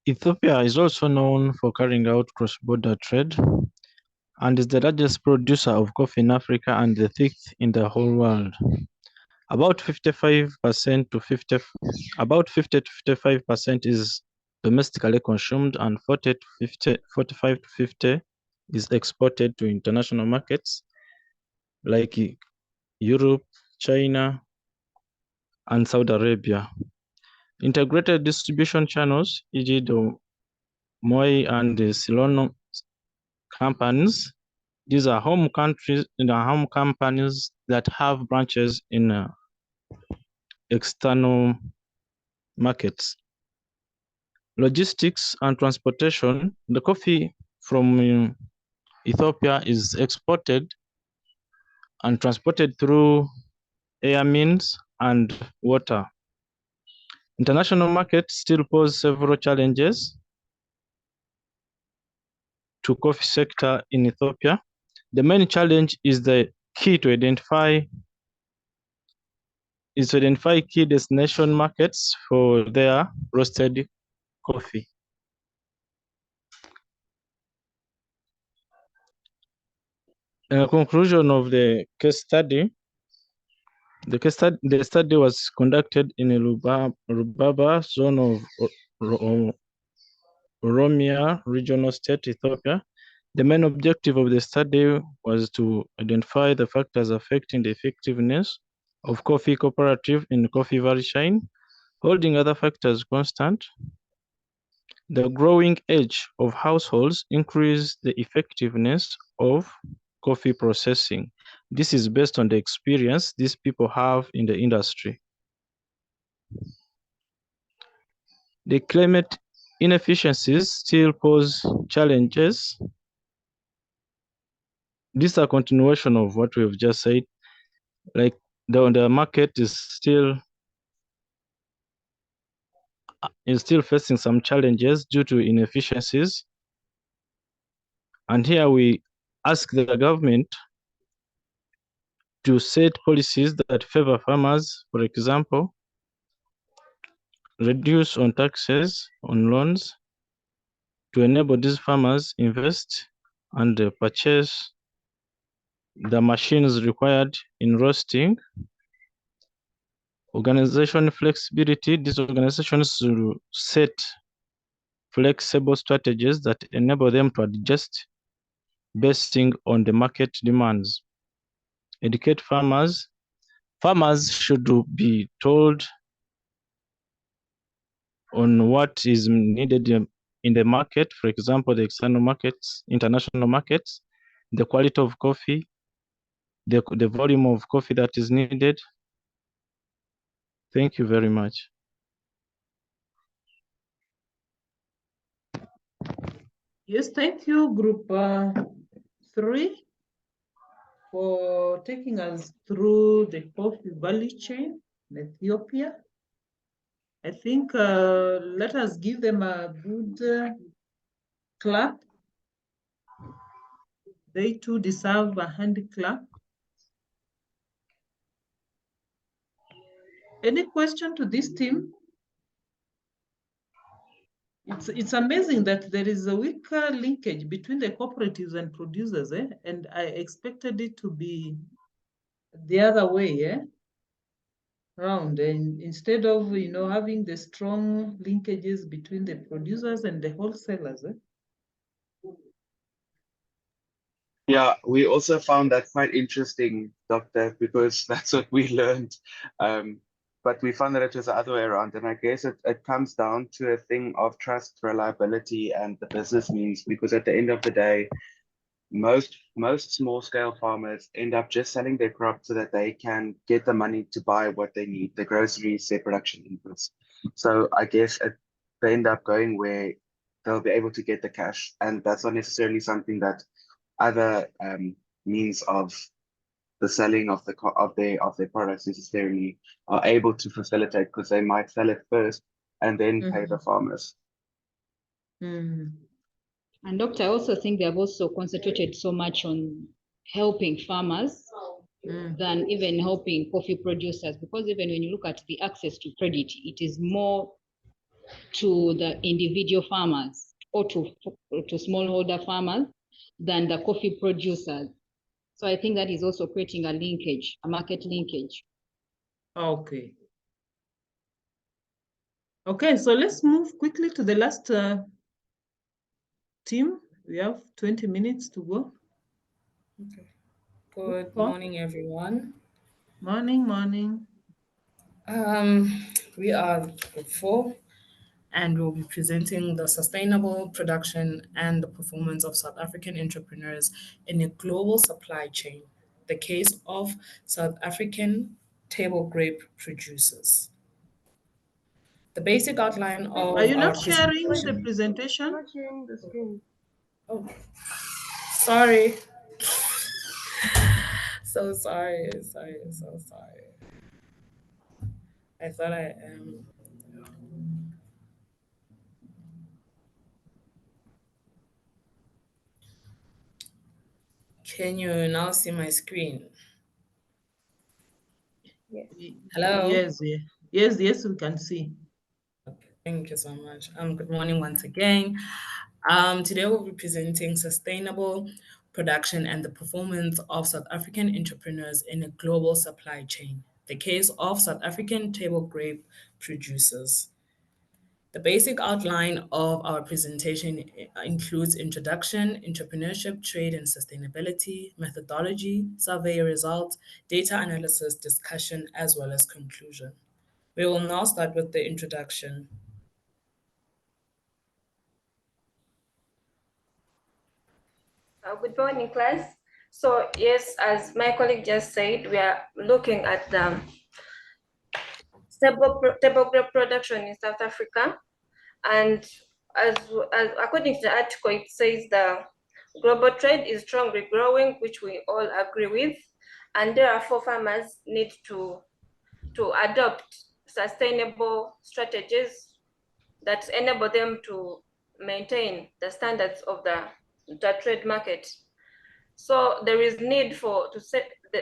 Ethiopia is also known for carrying out cross-border trade and is the largest producer of coffee in Africa and the sixth in the whole world. About 55% to 50 to 55% is domestically consumed, and 45 to 50 is exported to international markets like Europe, China, and Saudi Arabia. Integrated distribution channels, e.g. the Moi and the Silono companies, these are home companies that have branches in external markets. Logistics and transportation, the coffee from Ethiopia is exported and transported through air means and water. International markets still pose several challenges to coffee sector in Ethiopia. The main challenge is to identify key destination markets for their roasted coffee. In conclusion of the case study, the study was conducted in a Rubaba zone of Oromia regional state, Ethiopia. The main objective of the study was to identify the factors affecting the effectiveness of coffee cooperative in coffee value chain, holding other factors constant. The growing age of households increase the effectiveness of coffee processing. This is based on the experience these people have in the industry. The climate inefficiencies still pose challenges. These are continuation of what we've just said. Like the market is still facing some challenges due to inefficiencies. And here we ask the government to set policies that favor farmers, for example, reduce on taxes on loans to enable these farmers invest and purchase the machines required in roasting. Organization flexibility, these organizations will set flexible strategies that enable them to adjust based on the market demands. Educate farmers. Farmers should be told on what is needed in the market, for example, the external markets, international markets, the quality of coffee, the volume of coffee that is needed. Thank you very much. Yes, thank you, Group 3, for taking us through the coffee value chain in Ethiopia. I think let us give them a good clap. They too deserve a hand clap. Any question to this team? It's amazing that there is a weaker linkage between the cooperatives and producers, and I expected it to be the other way, around, and instead of having the strong linkages between the producers and the wholesalers. Yeah, we also found that quite interesting, Doctor, because that's what we learned. But we found that it was the other way around. And I guess it comes down to a thing of trust, reliability, and the business means, because at the end of the day, most small scale farmers end up just selling their crop so that they can get the money to buy what they need, the groceries, their production inputs. So I guess they end up going where they'll be able to get the cash. And that's not necessarily something that other means of the selling of their products necessarily are able to facilitate, because they might sell it first and then pay the farmers. Mm. And Doctor, I also think they have also concentrated so much on helping farmers than even helping coffee producers, because even when you look at the access to credit, it is more to the individual farmers or to smallholder farmers than the coffee producers. So I think that is also creating a linkage, a market linkage. Okay. Okay, so let's move quickly to the last team. We have 20 minutes to go. Okay. Good morning, everyone. Morning, morning. We are Group 4, and we'll be presenting the sustainable production and the performance of South African entrepreneurs in a global supply chain, the case of South African table grape producers. The basic outline of Are you our not sharing the presentation. presentation? Not sharing the screen. Oh, sorry. So sorry, so sorry. I thought I am. Can you now see my screen? Hello? Yes, yes, we can see. Thank you so much. Good morning once again. Today we'll be presenting sustainable production and the performance of South African entrepreneurs in a global supply chain, the case of South African table grape producers. The basic outline of our presentation includes introduction, entrepreneurship, trade and sustainability, methodology, survey results, data analysis, discussion, as well as conclusion. We will now start with the introduction. Good morning, class. So yes, as my colleague just said, we are looking at the table grape production in South Africa. And as according to the article, it says the global trade is strongly growing, which we all agree with. And therefore, farmers need to adopt sustainable strategies that enable them to maintain the standards of the trade market. So there is need for to set the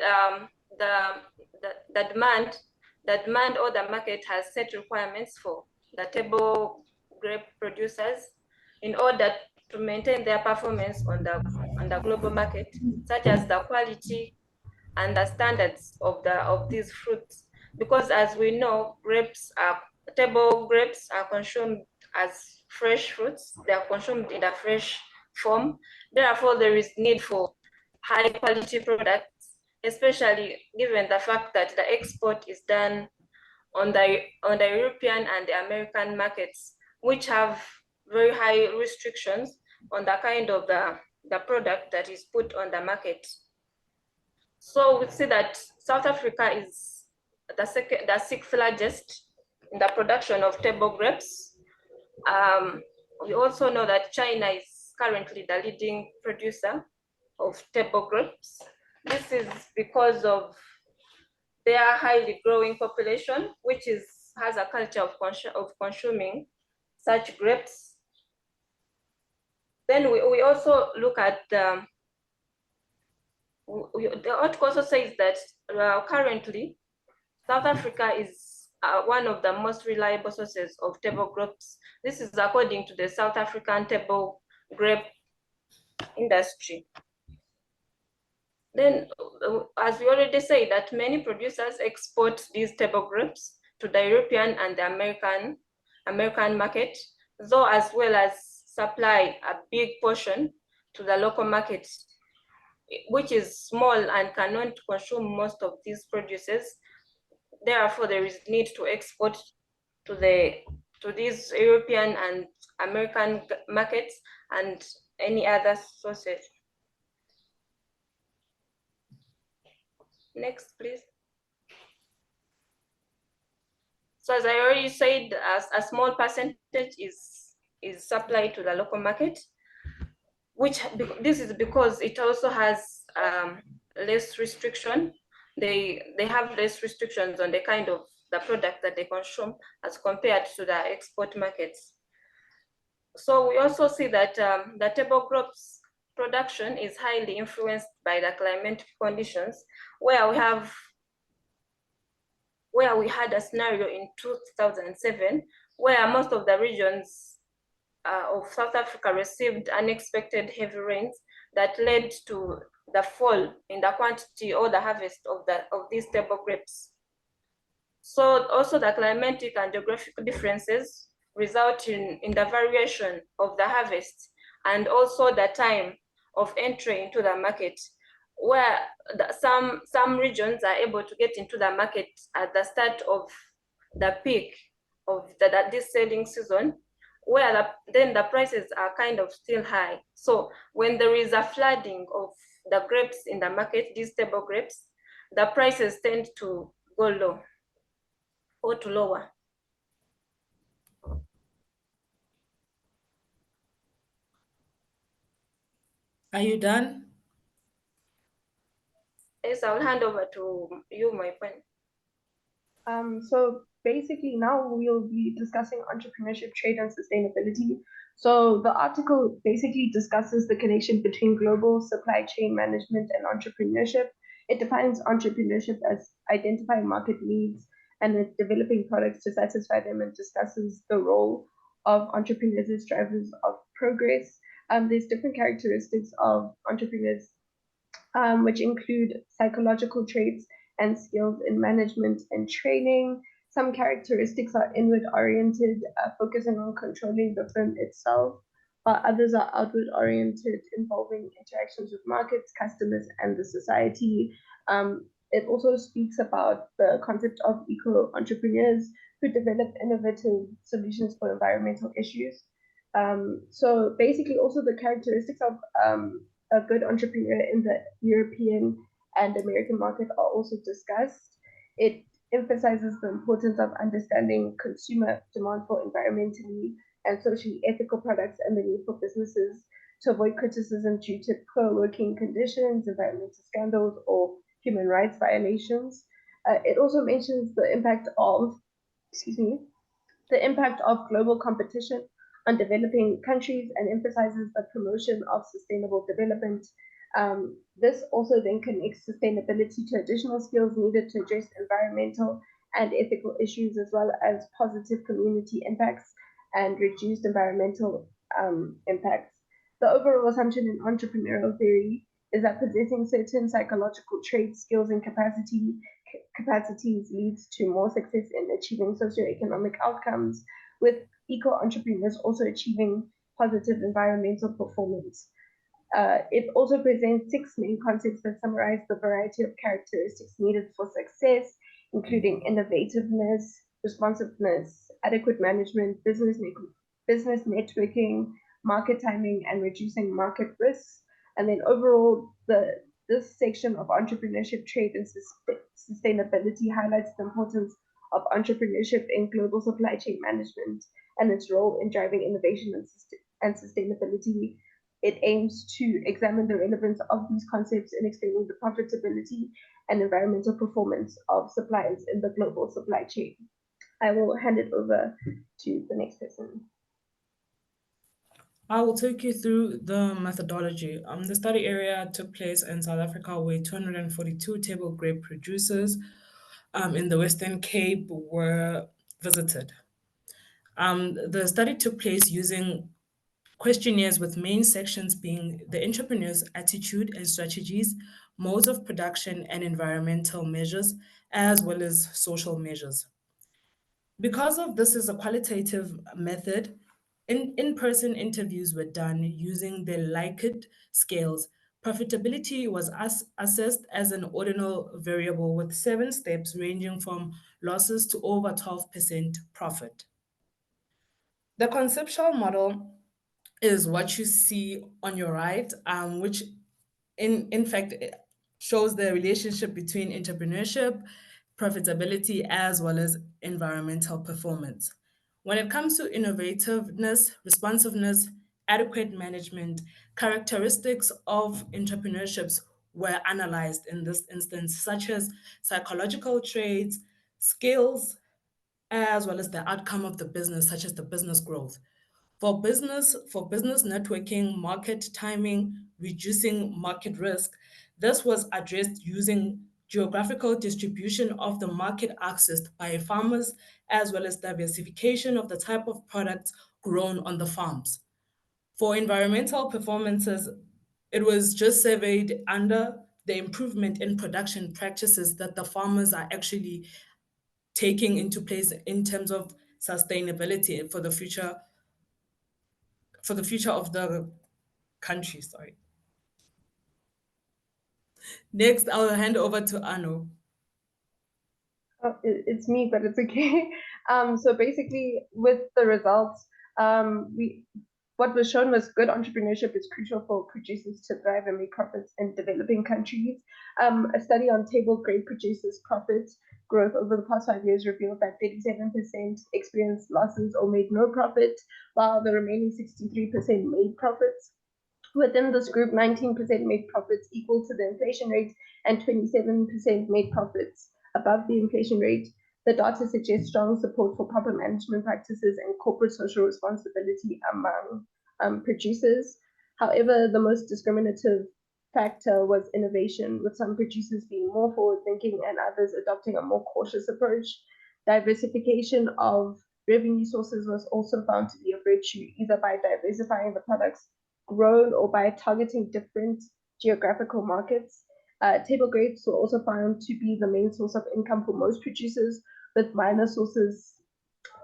demand. The demand or the market has set requirements for the table grape producers in order to maintain their performance on the global market, such as the quality and the standards of these fruits. Because as we know, table grapes are consumed as fresh fruits. They are consumed in a fresh form. Therefore, there is need for high quality products, especially given the fact that the export is done on the European and the American markets, which have very high restrictions on the kind of the product that is put on the market. So we see that South Africa is the sixth largest in the production of table grapes. We also know that China is currently the leading producer of table grapes. This is because of their highly growing population, which has a culture of consuming such grapes. Then we also look at the article also says that currently South Africa is one of the most reliable sources of table grapes. This is according to the South African table grape industry. Then, as we already said, that many producers export these table grapes to the European and the American market, though as well as supply a big portion to the local market, which is small and cannot consume most of these produces. Therefore, there is need to export to these European and American markets and any other sources. Next, please. So as I already said, a small percentage is supplied to the local market, which this is because it also has less restriction. They have less restrictions on the kind of the product that they consume as compared to the export markets. So we also see that the table crops production is highly influenced by the climatic conditions, where we had a scenario in 2007 where most of the regions of South Africa received unexpected heavy rains that led to the fall in the quantity or the harvest of these table grapes. So also the climatic and geographic differences result in the variation of the harvest and also the time of entry into the market, where some regions are able to get into the market at the start of the peak of this selling season, where then the prices are kind of still high. So when there is a flooding of the grapes in the market, these table grapes, the prices tend to go low or to lower. Are you done? Yes, I'll hand over to you, my friend. So basically now we'll be discussing entrepreneurship, trade, and sustainability. So the article basically discusses the connection between global supply chain management and entrepreneurship. It defines entrepreneurship as identifying market needs and developing products to satisfy them, and discusses the role of entrepreneurs as drivers of progress. There's different characteristics of entrepreneurs, which include psychological traits and skills in management and training. Some characteristics are inward oriented, focusing on controlling the firm itself, while others are outward oriented, involving interactions with markets, customers, and the society. It also speaks about the concept of eco entrepreneurs who develop innovative solutions for environmental issues. So basically, also the characteristics of a good entrepreneur in the European and American market are also discussed. It emphasizes the importance of understanding consumer demand for environmentally and socially ethical products and the need for businesses to avoid criticism due to poor working conditions, environmental scandals, or human rights violations. It also mentions the impact of, the impact of global competition on developing countries and emphasizes the promotion of sustainable development. This also then connects sustainability to additional skills needed to address environmental and ethical issues, as well as positive community impacts and reduced environmental impacts. The overall assumption in entrepreneurial theory is that possessing certain psychological traits, skills, and capacities leads to more success in achieving socioeconomic outcomes, with eco-entrepreneurs also achieving positive environmental performance. It also presents 6 main concepts that summarize the variety of characteristics needed for success, including innovativeness, responsiveness, adequate management, business networking, market timing, and reducing market risks. And then overall, this section of entrepreneurship, trade, and sustainability highlights the importance of entrepreneurship in global supply chain management and its role in driving innovation and sustainability. It aims to examine the relevance of these concepts in explaining the profitability and environmental performance of suppliers in the global supply chain. I will hand it over to the next person. I will take you through the methodology. The study area took place in South Africa, where 242 table grape producers in the Western Cape were visited. The study took place using questionnaires with main sections being the entrepreneur's attitude and strategies, modes of production and environmental measures, as well as social measures. Because of this is a qualitative method, in-person interviews were done using the Likert scales. Profitability was assessed as an ordinal variable with 7 steps ranging from losses to over 12% profit. The conceptual model is what you see on your right, which in fact shows the relationship between entrepreneurship, profitability, as well as environmental performance. When it comes to innovativeness, responsiveness, adequate management, characteristics of entrepreneurships were analyzed in this instance, such as psychological traits, skills, as well as the outcome of the business, such as the business growth. For business networking, market timing, reducing market risk, this was addressed using geographical distribution of the market accessed by farmers, as well as diversification of the type of products grown on the farms. For environmental performances, it was just surveyed under the improvement in production practices that the farmers are actually taking into place in terms of sustainability for the future of the country. Sorry. Next, I'll hand over to Arno. Oh, it's me, but it's okay. So basically, with the results, what was shown was good entrepreneurship is crucial for producers to thrive and make profits in developing countries. A study on table grape producers' profit growth over the past 5 years revealed that 37% experienced losses or made no profit, while the remaining 63% made profits. Within this group, 19% made profits equal to the inflation rate and 27% made profits above the inflation rate. The data suggests strong support for proper management practices and corporate social responsibility among producers. However, the most discriminative factor was innovation, with some producers being more forward-thinking and others adopting a more cautious approach. Diversification of revenue sources was also found to be a virtue, either by diversifying the products grown or by targeting different geographical markets. Table grapes were also found to be the main source of income for most producers, with minor sources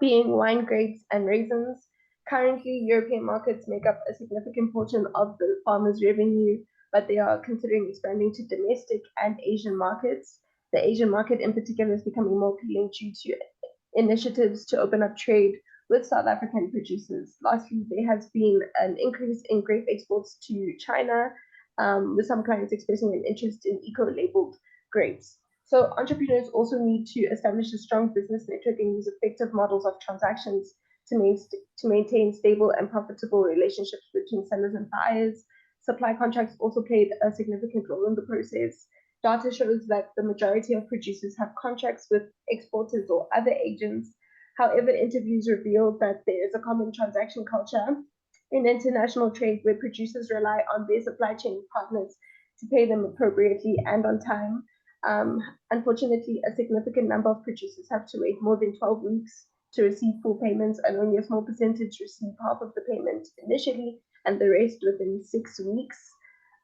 being wine grapes and raisins. Currently, European markets make up a significant portion of the farmers' revenue, but they are considering expanding to domestic and Asian markets. The Asian market in particular is becoming more appealing due to initiatives to open up trade with South African producers. Lastly, there has been an increase in grape exports to China, with some clients expressing an interest in eco-labeled grapes. So entrepreneurs also need to establish a strong business network and use effective models of transactions to maintain stable and profitable relationships between sellers and buyers. Supply contracts also played a significant role in the process. Data shows that the majority of producers have contracts with exporters or other agents. However, interviews revealed that there is a common transaction culture in international trade where producers rely on their supply chain partners to pay them appropriately and on time. Unfortunately, a significant number of producers have to wait more than 12 weeks to receive full payments, and only a small percentage receive half of the payment initially and the rest within 6 weeks.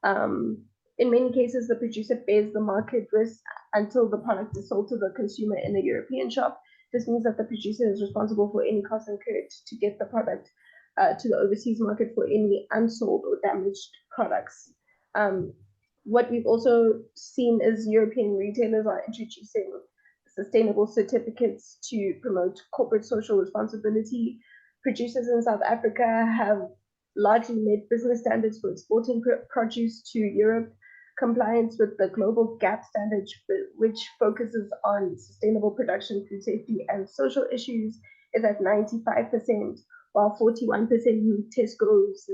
In many cases, the producer bears the market risk until the product is sold to the consumer in a European shop. This means that the producer is responsible for any costs incurred to get the product to the overseas market for any unsold or damaged products. What we've also seen is European retailers are introducing sustainable certificates to promote corporate social responsibility. Producers in South Africa have largely met business standards for exporting produce to Europe. Compliance with the global GAP standard, which focuses on sustainable production, food safety, and social issues, is at 95%, while 41% meet Tesco's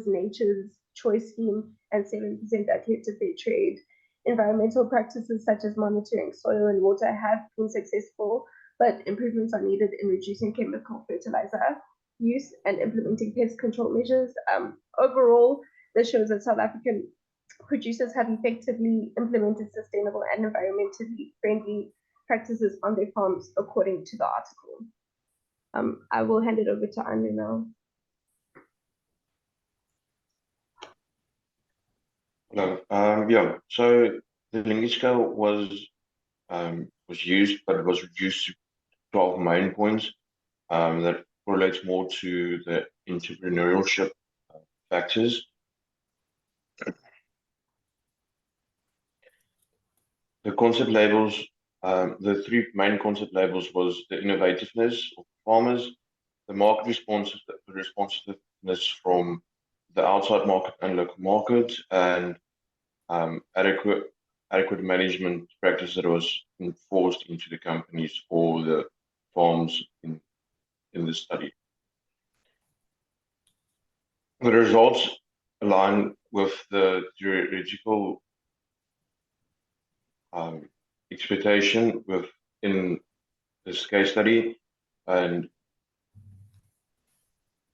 Nature's Choice scheme, and 7% adhere to fair trade. Environmental practices such as monitoring soil and water have been successful, but improvements are needed in reducing chemical fertilizer use and implementing pest control measures. Overall, this shows that South African producers have effectively implemented sustainable and environmentally friendly practices on their farms, according to the article. I will hand it over to Anu now. Hello. Yeah. So the Linge scale was used, but it was reduced to 12 main points that correlates more to the entrepreneurship factors. The concept labels, the 3 main concept labels was the innovativeness of farmers, the market responsiveness from the outside market and local market, and adequate management practice that was enforced into the companies or the farms in the study. The results align with the theoretical expectation within this case study, and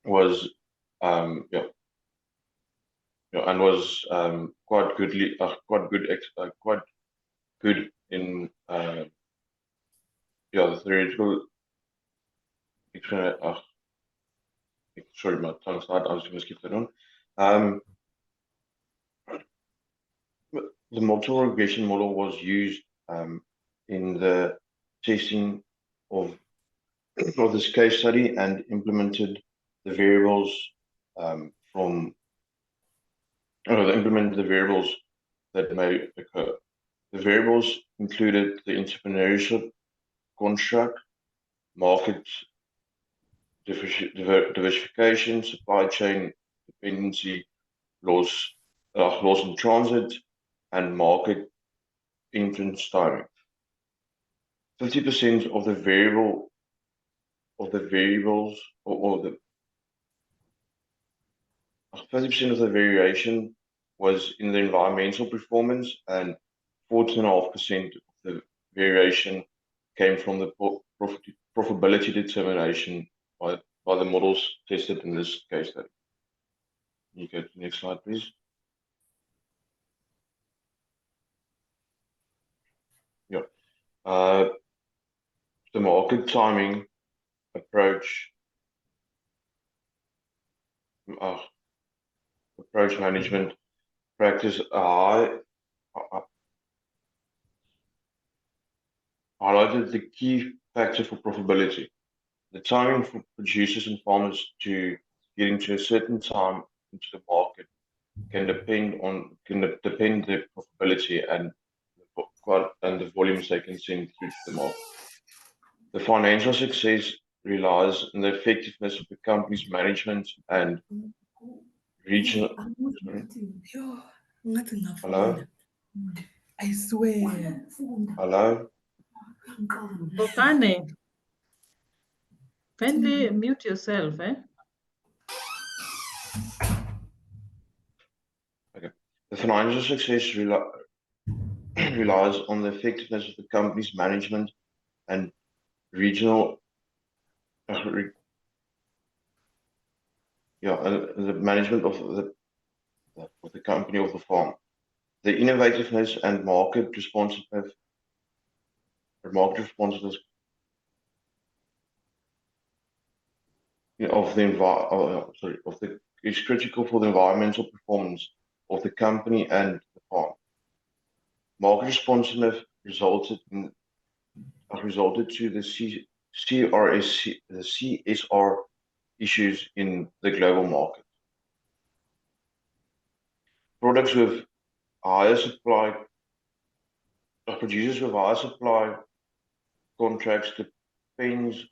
was yeah, and was quite good in the theoretical. Sorry, my tongue's tied. I was going to skip that on. The multiple regression model was used in the testing of this case study and implemented the variables implemented the variables that may occur. The variables included the entrepreneurship construct, market diversification, supply chain dependency, loss in transit, and market entrance timing. 50% of the variables or the 50% of the variation was in the environmental performance, and 14.5% of the variation came from the profitability determination by the models tested in this case study. Can you go to the next slide, please? Yeah. The market timing approach management practice highlighted the key factor for profitability. The timing for producers and farmers to get into a certain time into the market can depend their profitability and the volumes they can send through to the market. The financial success relies on the effectiveness of the company's management and regional. Hello? I swear. Hello? Bokane, kindly mute yourself, eh? Okay. The financial success relies on the effectiveness of the company's management and regional the management of the company of the farm. The innovativeness and market responsiveness is critical for the environmental performance of the company and the farm. Market responsiveness resulted to the CSR issues in the global market. Producers with higher supply contracts tends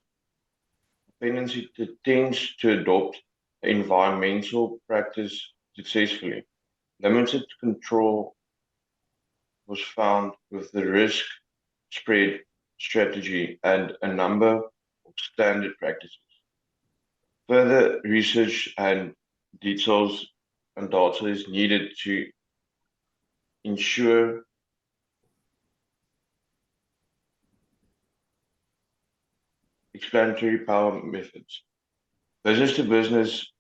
to adopt environmental practice successfully. Limited control was found with the risk spread strategy and a number of standard practices. Further research and details and data is needed to ensure explanatory power methods. Business to business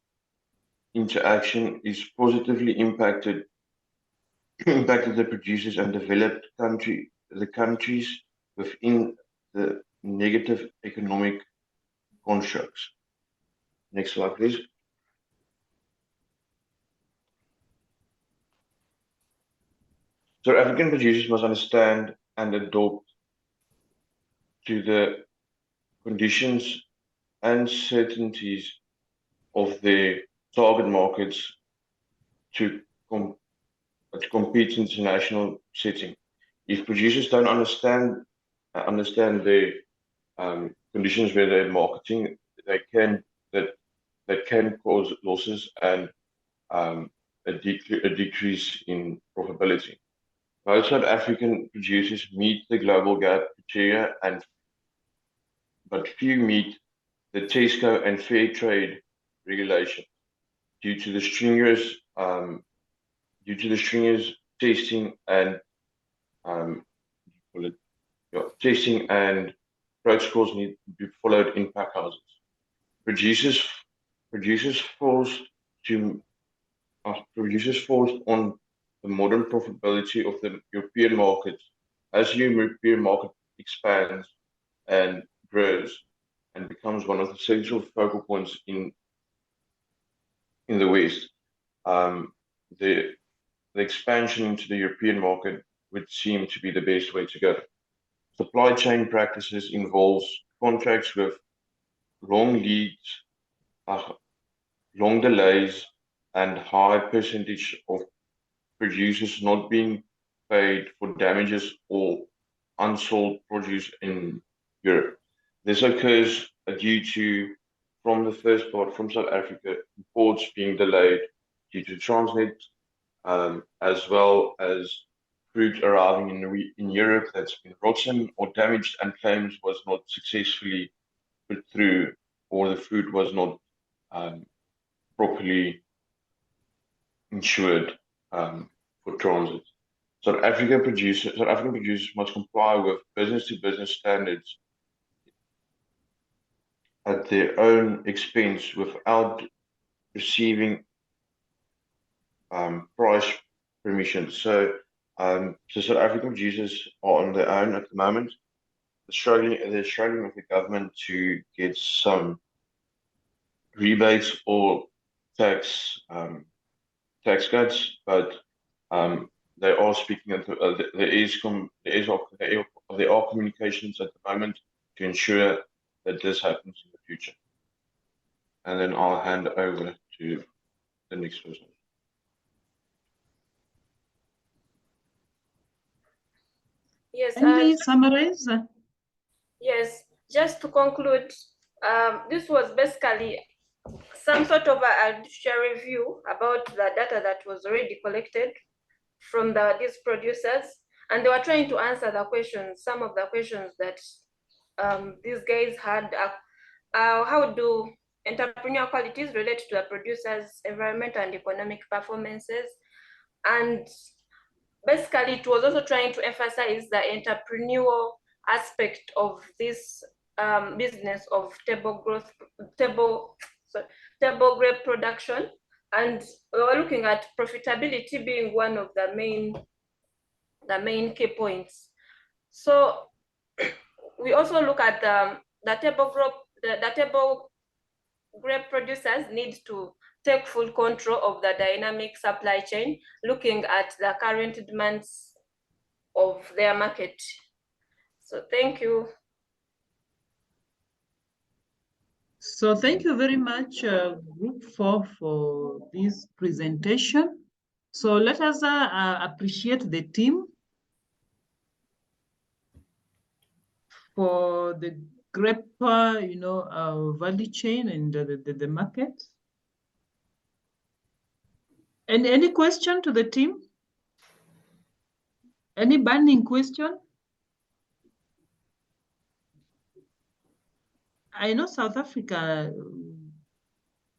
interaction is positively impacted the producers and developed the countries within the negative economic constructs. Next slide, please. So African producers must understand and adapt to the conditions and certainties of their target markets to compete in international setting. If producers don't understand the conditions where they're marketing, that can cause losses and a decrease in profitability. Most South African producers meet the global gap criteria, but few meet the TESCO and fair trade regulation due to the stringent testing and protocols need to be followed in pack houses. Producers producers forced on the modern profitability of the European market. As the European market expands and grows and becomes one of the central focal points in the West, the expansion into the European market would seem to be the best way to go. Supply chain practices involves contracts with long leads, long delays, and high percentage of producers not being paid for damages or unsold produce in Europe. This occurs due to, from the first part, from South Africa, imports being delayed due to Transnet, as well as fruit arriving in Europe that's been rotten or damaged and claims was not successfully put through, or the fruit was not properly insured for transit. South African producers must comply with business-to-business standards at their own expense without receiving price permission. So South African producers are on their own at the moment. They're struggling with the government to get some rebates or tax cuts, but they are speaking. There are communications at the moment to ensure that this happens in the future. And then I'll hand over to the next person. Yes. Can we summarize? Yes. Just to conclude, this was basically some sort of a review about the data that was already collected from these producers, and they were trying to answer the questions, some of the questions that these guys had. How do entrepreneurial qualities relate to the producers' environmental and economic performances? And basically, it was also trying to emphasize the entrepreneurial aspect of this business of table grape production, and we were looking at profitability being one of the main key points. So we also look at the table grape producers need to take full control of the dynamic supply chain, looking at the current demands of their market. So thank you. So thank you very much, Group 4, for this presentation. So let us appreciate the team for the grape, value chain and the market. And any question to the team? Any burning question? I know South Africa,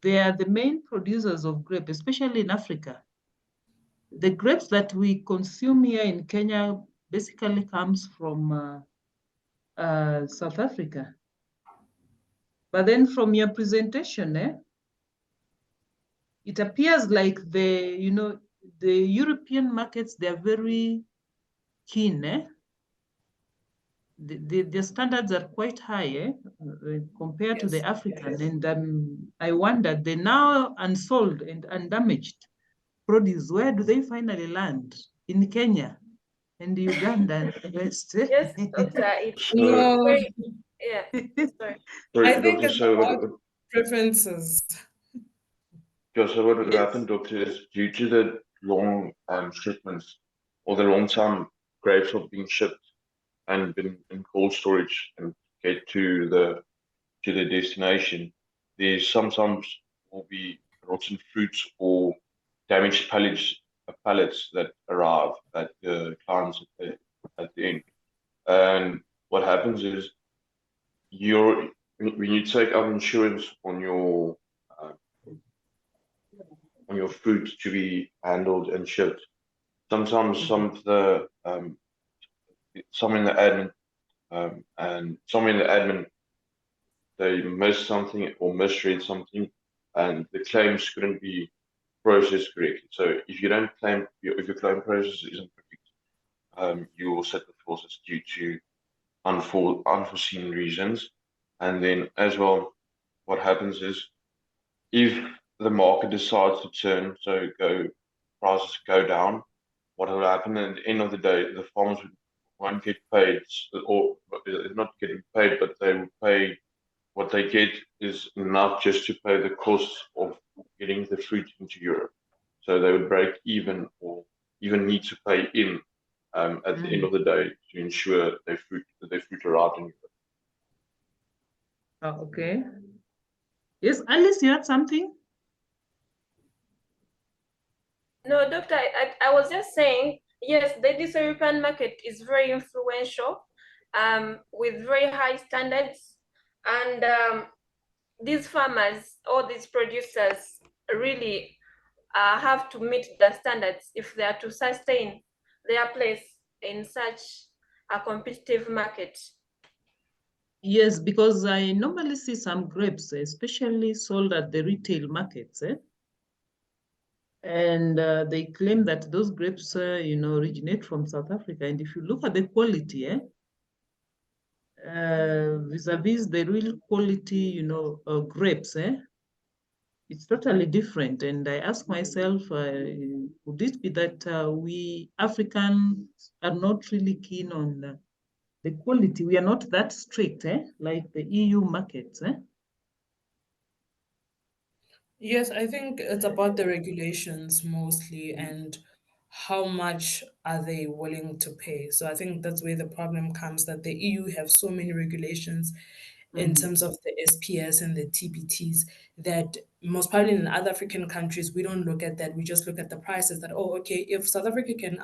they are the main producers of grape, especially in Africa. The grapes that we consume here in Kenya basically comes from South Africa. But then from your presentation, it appears like the European markets, they're very keen, The standards are quite high compared to the African, and I wonder, the now unsold and undamaged produce, where do they finally land? In Kenya and Uganda and the West? Yes, Doctor, it's No. very, yeah, sorry. I think it's about preferences. Yeah, so what would happen, Doctor, is due to the long shipments or the long time grapes are being shipped and been in cold storage and get to the destination, there sometimes will be rotten fruits or damaged pallets that arrive at the clients at the end. And what happens is when you take out insurance on your fruit to be handled and shipped, sometimes some in the admin they miss something or misread something, and the claims couldn't be processed correctly. So if you don't claim, if your claim process isn't correct, you will set the forces due to unforeseen reasons. And then as well, what happens is if the market decides to turn, so prices go down, what will happen at the end of the day, the farmers won't get paid, or not getting paid, but they will pay, what they get is enough just to pay the cost of getting the fruit into Europe. So they would break even or even need to pay in at the end of the day to ensure their fruit arrived in Europe. Okay. Yes, Alice, you had something? No, Doctor, I was just saying, yes, this European market is very influential, with very high standards, and these farmers, all these producers really have to meet the standards if they are to sustain their place in such a competitive market. Yes, because I normally see some grapes, especially sold at the retail markets, and they claim that those grapes, originate from South Africa. And if you look at the quality, vis-a-vis the real quality, grapes, it's totally different. And I ask myself, would it be that we Africans are not really keen on the quality? We are not that strict, like the EU markets, Yes, I think it's about the regulations mostly and how much are they willing to pay. So I think that's where the problem comes, that the EU have so many regulations in terms of the SPS and the TBTs that most probably in other African countries, we don't look at that. We just look at the prices that, oh, okay, if South Africa can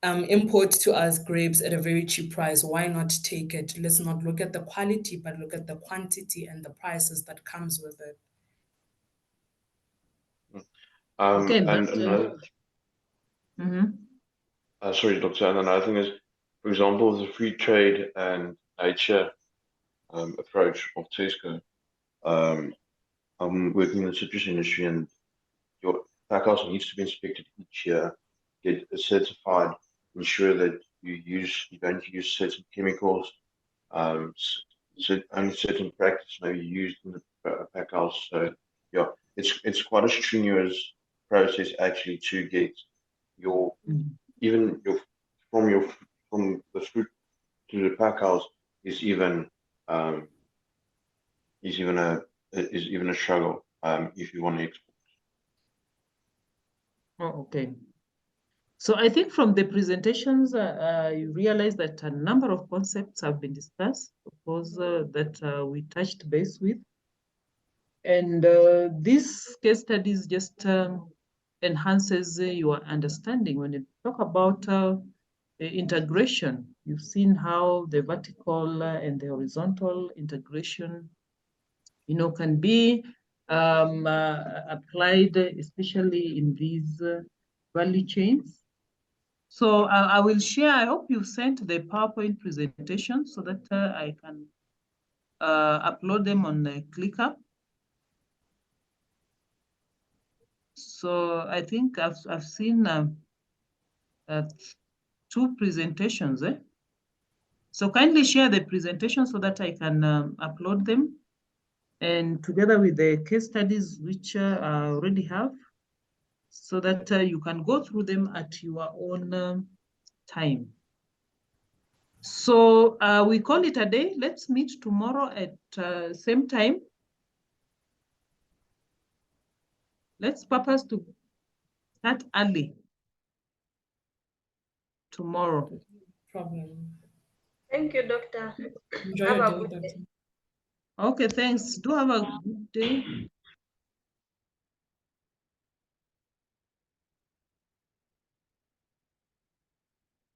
import to us grapes at a very cheap price, why not take it? Let's not look at the quality, but look at the quantity and the prices that comes with it. Okay, And but, another, sorry, Doctor, and another thing is, for example, the free trade and nature approach of Tesco. I'm working in the citrus industry, and your packhouse needs to be inspected each year, get certified, ensure that you don't use certain chemicals, only certain practice may be used in the packhouse. So yeah, it's quite a strenuous process actually to get your from the fruit to the packhouse is even a struggle if you want to export. Oh, okay. So I think from the presentations, you realize that a number of concepts have been discussed, of course, that we touched base with. And this case studies just enhances your understanding. When you talk about the integration, you've seen how the vertical and the horizontal integration, can be applied, especially in these value chains. So I will share, I hope you've sent the PowerPoint presentation so that I can upload them on ClickUp. So I think I've seen 2 presentations. So kindly share the presentation so that I can upload them, and together with the case studies which I already have, so that you can go through them at your own time. So we call it a day. Let's meet tomorrow at same time. Let's purpose to start early tomorrow. Problem. Thank you, Doctor. Enjoy Have your a day, good Doctor. day. Okay, thanks. Do have a good day.